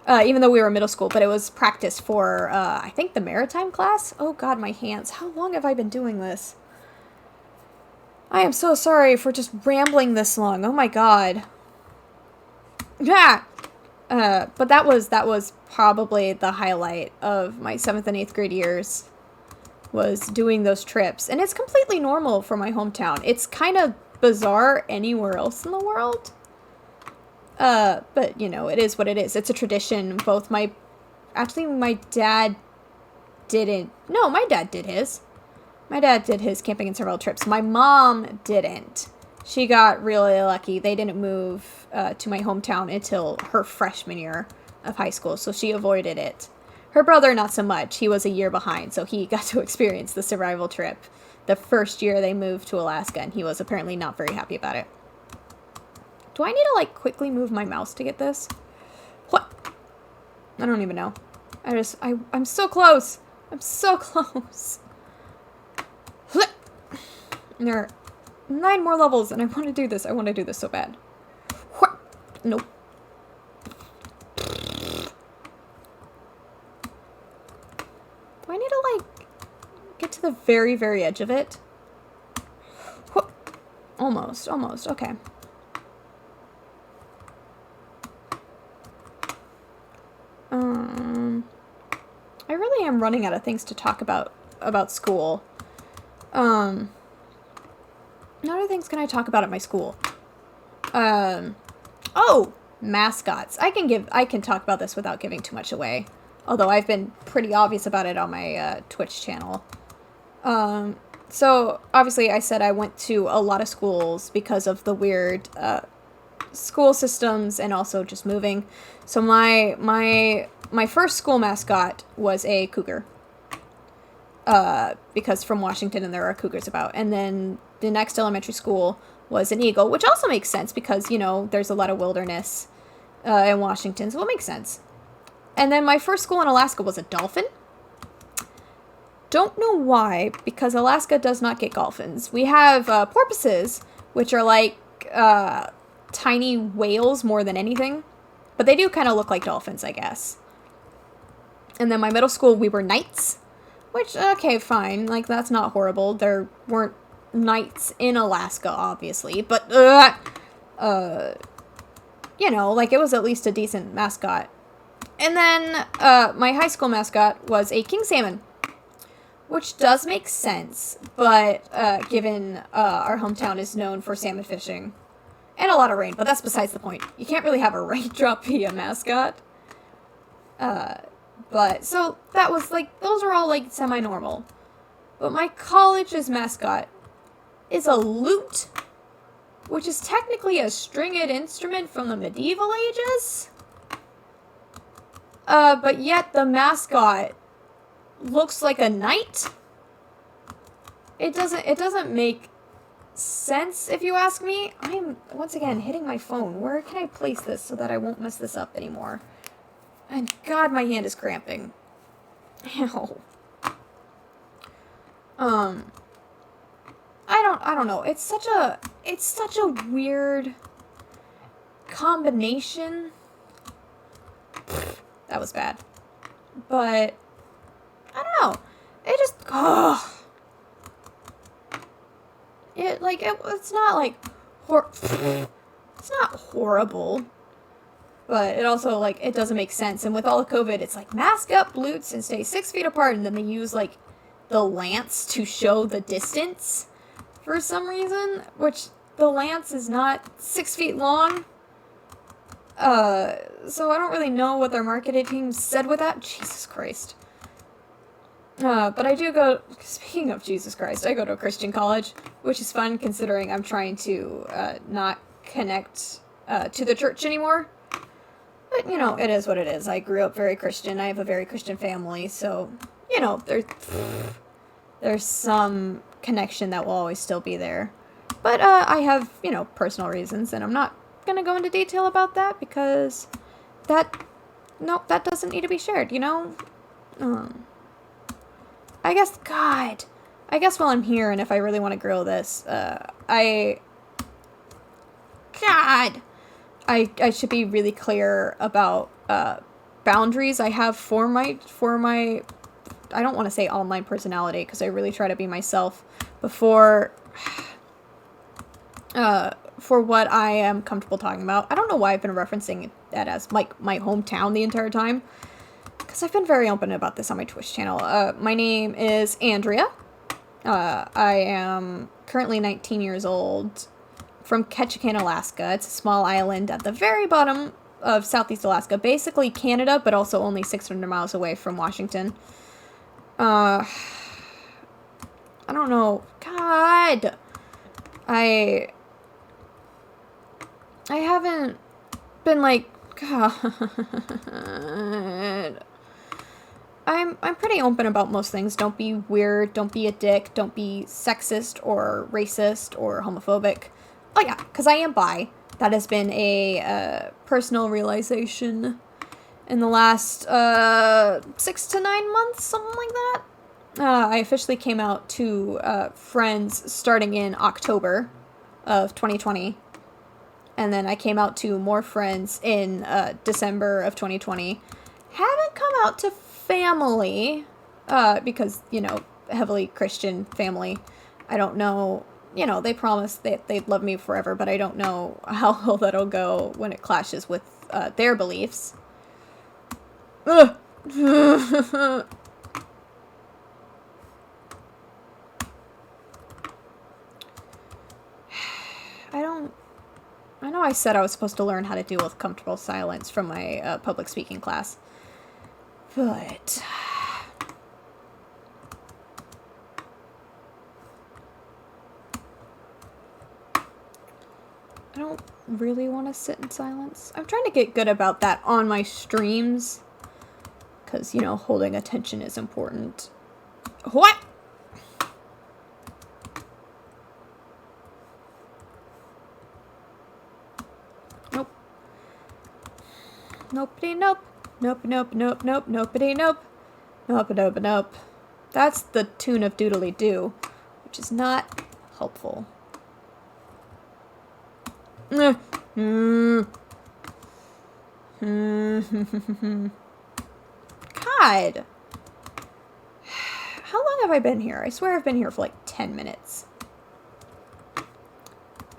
Even though we were middle school, but it was practice for, I think, the maritime class? Oh god, my hands. How long have I been doing this? I am so sorry for just rambling this long. Oh my god. Yeah. But that was probably the highlight of my 7th and 8th grade years, was doing those trips. And it's completely normal for my hometown. It's kind of bizarre anywhere else in the world. But, you know, it is what it is. It's a tradition. My dad didn't. No, my dad did his. My dad did his camping and survival trips. My mom didn't. She got really lucky. They didn't move to my hometown until her freshman year of high school, so she avoided it. Her brother, not so much. He was a year behind, so he got to experience the survival trip the first year they moved to Alaska, and he was apparently not very happy about it. Do I need to, like, quickly move my mouse to get this? What? I don't even know. I'm so close. I'm so close. And there are 9 more levels, and I want to do this. I want to do this so bad. Nope. Do I need to, like, get to the very, very edge of it? Almost. Okay. I really really am running out of things to talk about school. What other things can I talk about at my school? Oh, mascots. I can talk about this without giving too much away. Although I've been pretty obvious about it on my Twitch channel. So obviously I said I went to a lot of schools because of the weird school systems and also just moving. So my first school mascot was a cougar. Because from Washington and there are cougars about. And then the next elementary school was an eagle, which also makes sense because, there's a lot of wilderness in Washington, so it makes sense. And then my first school in Alaska was a dolphin. Don't know why, because Alaska does not get dolphins. We have porpoises, which are like tiny whales more than anything. But they do kind of look like dolphins, I guess. And then my middle school, we were knights. Which, okay, fine. Like, that's not horrible. There weren't knights in Alaska, obviously. But, it was at least a decent mascot. And then my high school mascot was a king salmon. Which does make sense, but given our hometown is known for salmon fishing. And a lot of rain, but that's besides the point. You can't really have a raindrop be a mascot. But, so, that was, those are all, semi-normal. But my college's mascot is a lute, which is technically a stringed instrument from the medieval ages. But yet the mascot looks like a knight. It doesn't make sense, if you ask me. I'm, once again, hitting my phone. Where can I place this so that I won't mess this up anymore? And God, my hand is cramping. Ow. I don't know. It's such a weird combination. That was bad. But I don't know. It just it's not it's not horrible. But it also, it doesn't make sense. And with all the COVID, it's mask up, lutes, and stay 6 feet apart. And then they use, the lance to show the distance for some reason. Which, the lance is not 6 feet long. So I don't really know what their marketing team said with that. Jesus Christ. But I do go, speaking of Jesus Christ, I go to a Christian college. Which is fun, considering I'm trying to not connect to the church anymore. But, it is what it is. I grew up very Christian. I have a very Christian family, so, there's some connection that will always still be there. But, I have, personal reasons, and I'm not gonna go into detail about that, because that doesn't need to be shared, I guess while I'm here, and if I really want to grill this, I should be really clear about boundaries I have for my I don't want to say online personality because I really try to be myself before for what I am comfortable talking about. I don't know why I've been referencing that as my hometown the entire time because I've been very open about this on my Twitch channel. My name is Andrea. I am currently 19 years old. From Ketchikan, Alaska. It's a small island at the very bottom of Southeast Alaska. Basically Canada, but also only 600 miles away from Washington. I don't know. God! I haven't been God. I'm pretty open about most things. Don't be weird. Don't be a dick. Don't be sexist or racist or homophobic. Oh yeah, because I am bi. That has been a personal realization in the last 6 to 9 months, something like that. I officially came out to friends starting in October of 2020. And then I came out to more friends in December of 2020. Haven't come out to family because, heavily Christian family. I don't know. They promise that they'd love me forever, but I don't know how well that'll go when it clashes with their beliefs. know I said I was supposed to learn how to deal with comfortable silence from my public speaking class. But... I don't really want to sit in silence. I'm trying to get good about that on my streams. Because, you know, holding attention is important. What? Nope. Nopety nope. Nope, nope, nope, nope, nopety nope. Nope, nope, nope. That's the tune of Doodly Doo, which is not helpful. God. How long have I been here? I swear I've been here for like 10 minutes.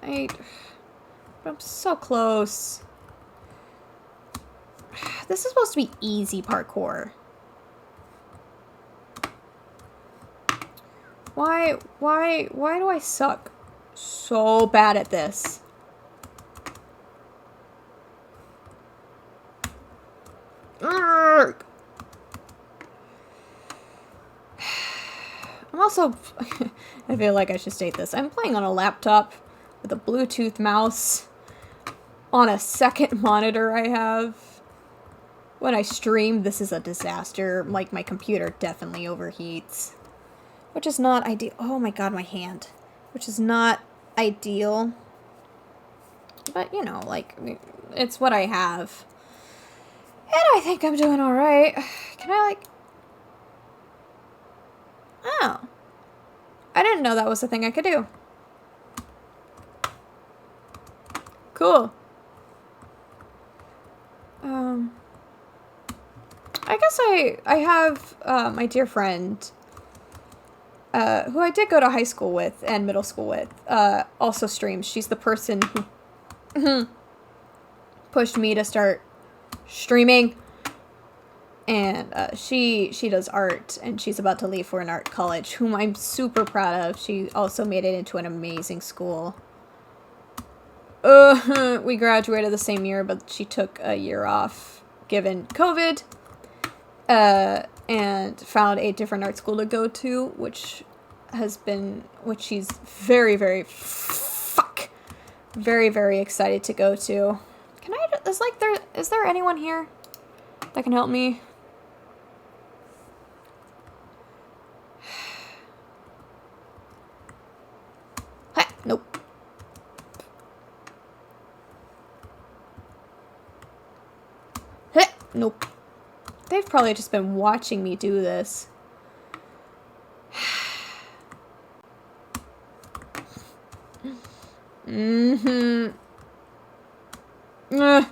I'm so close. This is supposed to be easy parkour. Why do I suck so bad at this? I'm also, I feel like I should state this. I'm playing on a laptop with a Bluetooth mouse on a second monitor I have. When I stream, this is a disaster. Like, my computer definitely overheats. Which is not ideal. Oh my god, my hand. Which is not ideal. But, you know, like, it's what I have. And I think I'm doing alright. Can I, like... Oh. I didn't know that was a thing I could do. Cool. I guess I have my dear friend, who I did go to high school with and middle school with, also streams. She's the person who pushed me to start streaming. And she does art, and she's about to leave for an art college, whom I'm super proud of. She also made it into an amazing school. We graduated the same year, but she took a year off given COVID, and found a different art school to go to, which she's very, very, very, very excited to go to. Is there anyone here that can help me? Nope. Nope. They've probably just been watching me do this. God.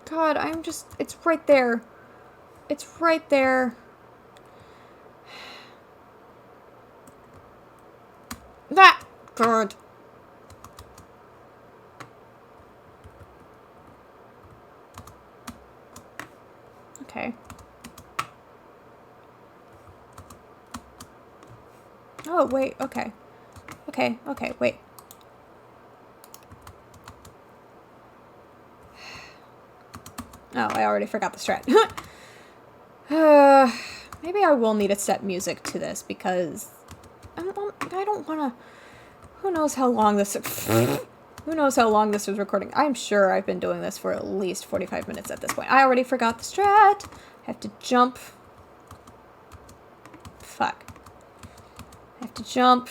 God, it's right there. It's right there. That! God. Okay. Oh, wait, okay. Okay, wait. Oh, I already forgot the strat. Maybe I will need to set music to this, because I don't want to... Who knows how long this... Who knows how long this was recording? I'm sure I've been doing this for at least 45 minutes at this point. I already forgot the strat. I have to jump. Fuck. I have to jump.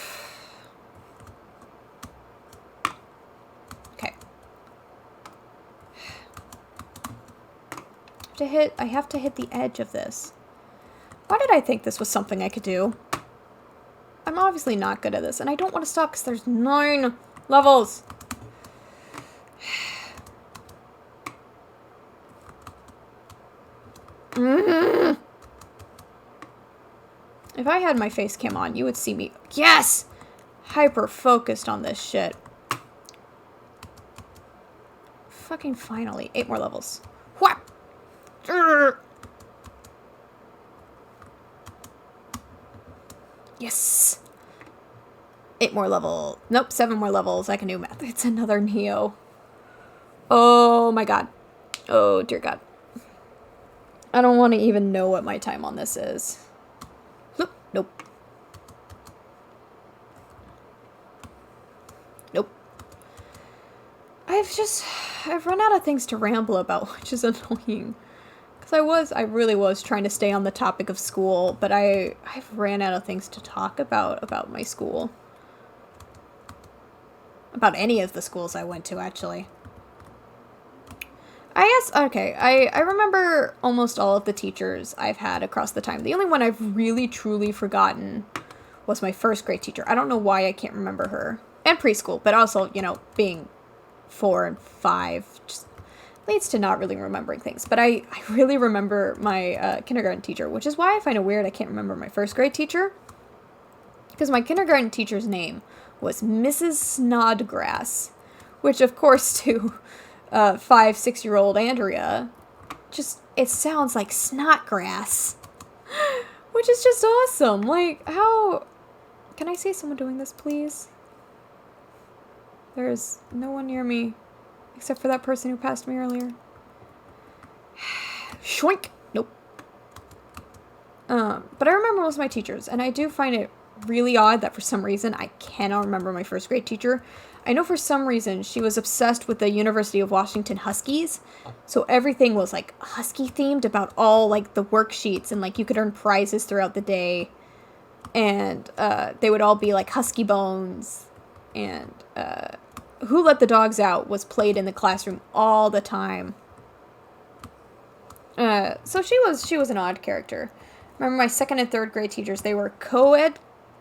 Okay. I have to hit the edge of this. Why did I think this was something I could do? I'm obviously not good at this, and I don't want to stop because there's 9 levels. If I had my face cam on, you would see me. Yes! Hyper focused on this shit. Fucking finally. 8 more levels. What? Yes. 8 more levels. Nope, 7 more levels. I can do math. It's another Neo. Oh my god. Oh dear god. I don't want to even know what my time on this is. Nope. Nope. I've run out of things to ramble about, which is annoying. Because I really was trying to stay on the topic of school, but I've ran out of things to talk about my school. About any of the schools I went to, actually. I remember almost all of the teachers I've had across the time. The only one I've really, truly forgotten was my first grade teacher. I don't know why I can't remember her. And preschool, but also, being 4 and 5 just leads to not really remembering things. But I really remember my kindergarten teacher, which is why I find it weird I can't remember my first grade teacher. Because my kindergarten teacher's name was Mrs. Snodgrass, which, of course, to 5-6-year-old Andrea, it sounds like snotgrass, which is just awesome. Like, how... Can I say someone doing this, please? There's no one near me, except for that person who passed me earlier. Shoink! Nope. But I remember most of my teachers, and I do find it really odd that for some reason I cannot remember my first grade teacher. I know for some reason she was obsessed with the University of Washington Huskies, so everything was, like, Husky-themed about all, like, the worksheets, and, like, you could earn prizes throughout the day, and they would all be, like, Husky Bones, and Who Let the Dogs Out was played in the classroom all the time. So she was an odd character. Remember my second and third grade teachers, they were co-ed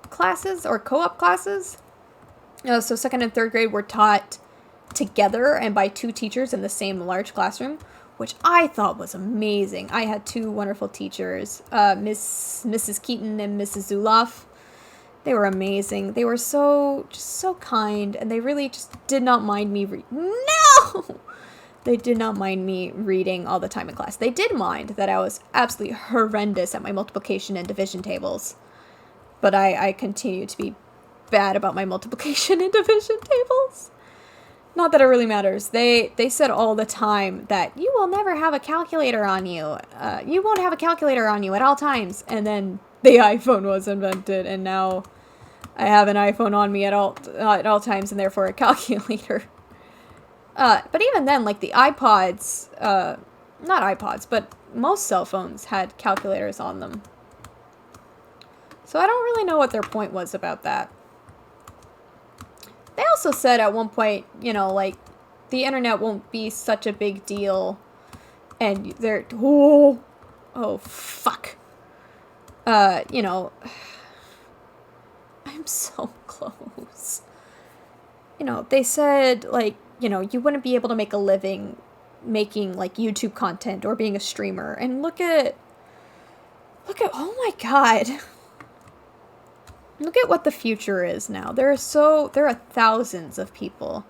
classes, or co-op classes. So second and third grade were taught together and by 2 teachers in the same large classroom, which I thought was amazing. I had 2 wonderful teachers, Mrs. Keaton and Mrs. Zuloff. They were amazing. They were so kind, and they really just did not mind me No! They did not mind me reading all the time in class. They did mind that I was absolutely horrendous at my multiplication and division tables. But I continue to be bad about my multiplication and division tables. Not that it really matters. They said all the time that you will never have a calculator on you. You won't have a calculator on you at all times. And then the iPhone was invented, and now I have an iPhone on me at all times, and therefore a calculator. But even then, like the iPods, not iPods, but most cell phones had calculators on them. So I don't really know what their point was about that. They also said at one point, like, the internet won't be such a big deal, and they're, oh fuck. I'm so close. They said, like, you wouldn't be able to make a living making, like, YouTube content or being a streamer, and look at, oh my god. Look at what the future is now. There are thousands of people,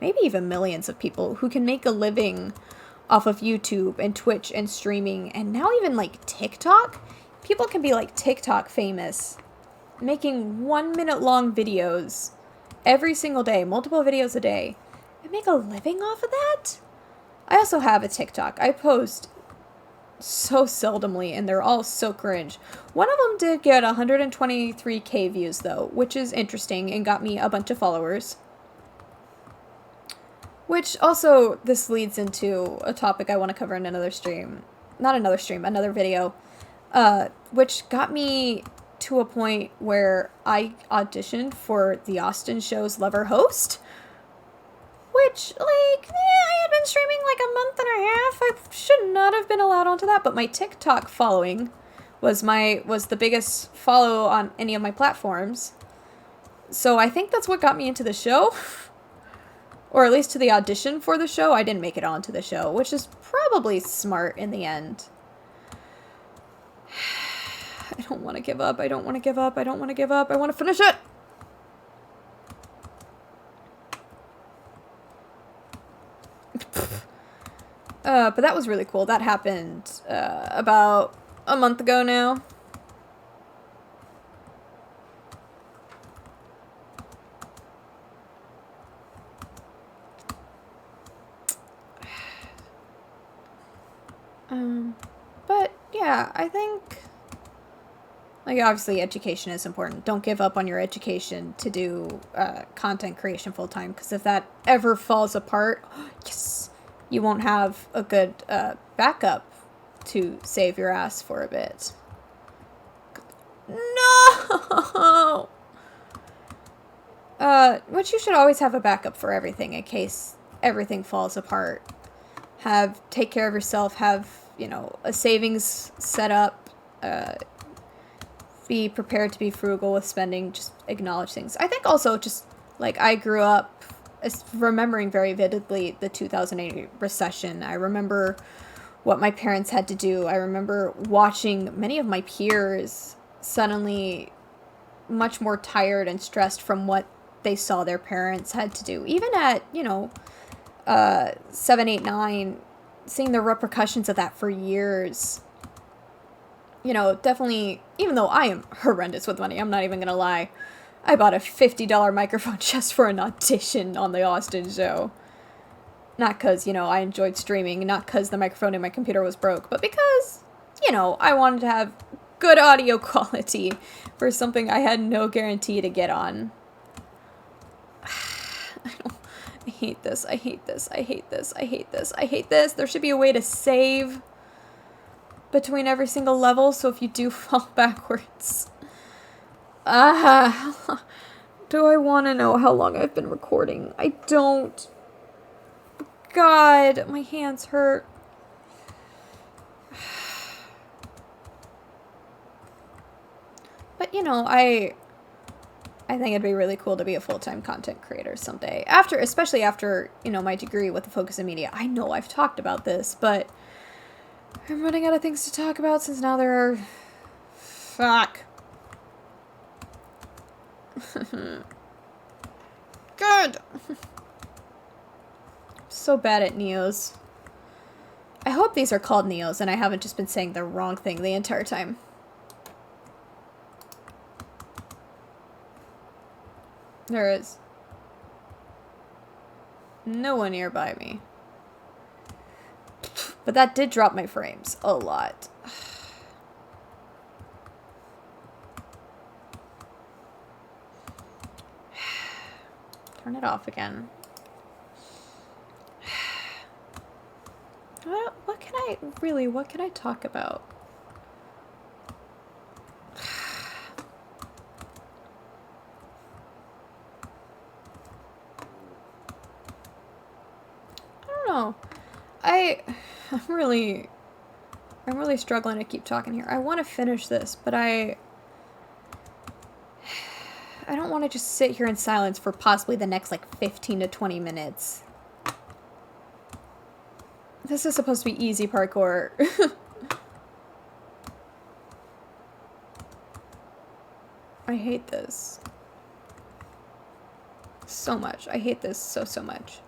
maybe even millions of people, who can make a living off of YouTube and Twitch and streaming, and now even, like, TikTok. People can be, like, TikTok famous, making 1-minute-long videos every single day, multiple videos a day, and make a living off of that? I also have a TikTok. I post so seldomly, and they're all so cringe. One of them did get 123k views, though, which is interesting, and got me a bunch of followers. Which also, this leads into a topic I want to cover in another stream. Not another stream, another video. Which got me to a point where I auditioned for the Austin Show's Lover host. Which, like, I had been streaming like a month and a half. I should not have been allowed onto that, but my TikTok following was the biggest follow on any of my platforms. So I think that's what got me into the show. Or at least to the audition for the show. I didn't make it onto the show, which is probably smart in the end. I don't want to give up. I don't want to give up. I don't want to give up. I want to finish it. But that was really cool. That happened about a month ago now. But yeah, I think, like, obviously education is important. Don't give up on your education to do content creation full time, because if that ever falls apart, yes, you won't have a good backup to save your ass for a bit. No! Which you should always have a backup for everything in case everything falls apart. Take care of yourself, have, a savings set up, be prepared to be frugal with spending, just acknowledge things. I think also just, like, I grew up remembering very vividly the 2008 recession. I remember what my parents had to do. I remember watching many of my peers suddenly much more tired and stressed from what they saw their parents had to do. Even at, 7, 8, 9, seeing the repercussions of that for years. Definitely, even though I am horrendous with money, I'm not even gonna lie, I bought a $50 microphone just for an audition on the Austin show. Not because, I enjoyed streaming, not because the microphone in my computer was broke, but because, I wanted to have good audio quality for something I had no guarantee to get on. I hate this, I hate this, I hate this, I hate this, I hate this. There should be a way to save between every single level, so if you do fall backwards. Do I want to know how long I've been recording? I don't. God, my hands hurt. But, I think it'd be really cool to be a full-time content creator someday. Especially after, my degree with the focus in media. I know I've talked about this, but I'm running out of things to talk about since now there are... Fuck. Good. So bad at Neos. I hope these are called Neos and I haven't just been saying the wrong thing the entire time. There is no one nearby me. But that did drop my frames a lot. Turn it off again. What can I talk about? I don't know. I'm really struggling to keep talking here. I want to finish this, but I don't want to just sit here in silence for possibly the next, 15 to 20 minutes. This is supposed to be easy parkour. I hate this. So much. I hate this so much.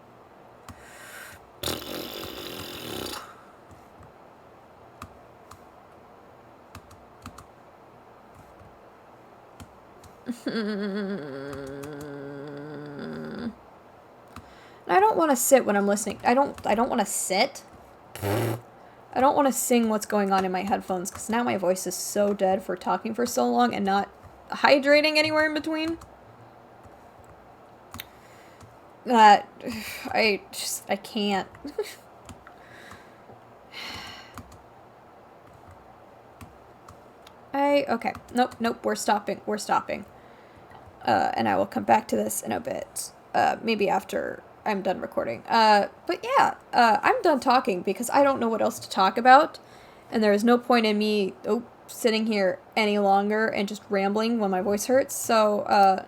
I don't want to sit when I'm listening. I don't want to sit. I don't want to sing what's going on in my headphones because now my voice is so dead for talking for so long and not hydrating anywhere in between. That I can't. Okay. Nope, we're stopping. And I will come back to this in a bit. Maybe after I'm done recording. But yeah, I'm done talking because I don't know what else to talk about. And there is no point in me sitting here any longer and just rambling when my voice hurts. So,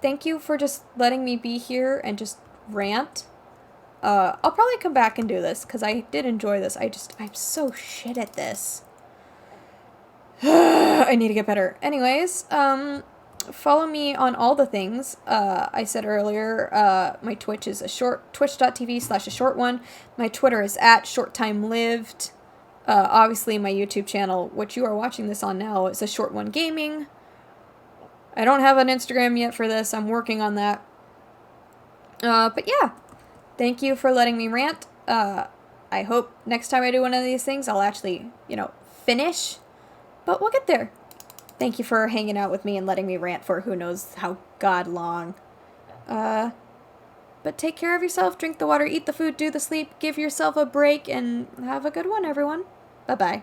thank you for just letting me be here and just rant. I'll probably come back and do this because I did enjoy this. I'm so shit at this. I need to get better. Anyways, follow me on all the things. I said earlier, my Twitch is twitch.tv/a short1. My Twitter is @shorttimelived. Obviously my YouTube channel, which you are watching this on now, is a short one gaming. I don't have an Instagram yet for this. I'm working on that. But yeah, thank you for letting me rant. I hope next time I do one of these things, I'll actually, finish. But we'll get there. Thank you for hanging out with me and letting me rant for who knows how god long. But take care of yourself, drink the water, eat the food, do the sleep, give yourself a break, and have a good one, everyone. Bye-bye.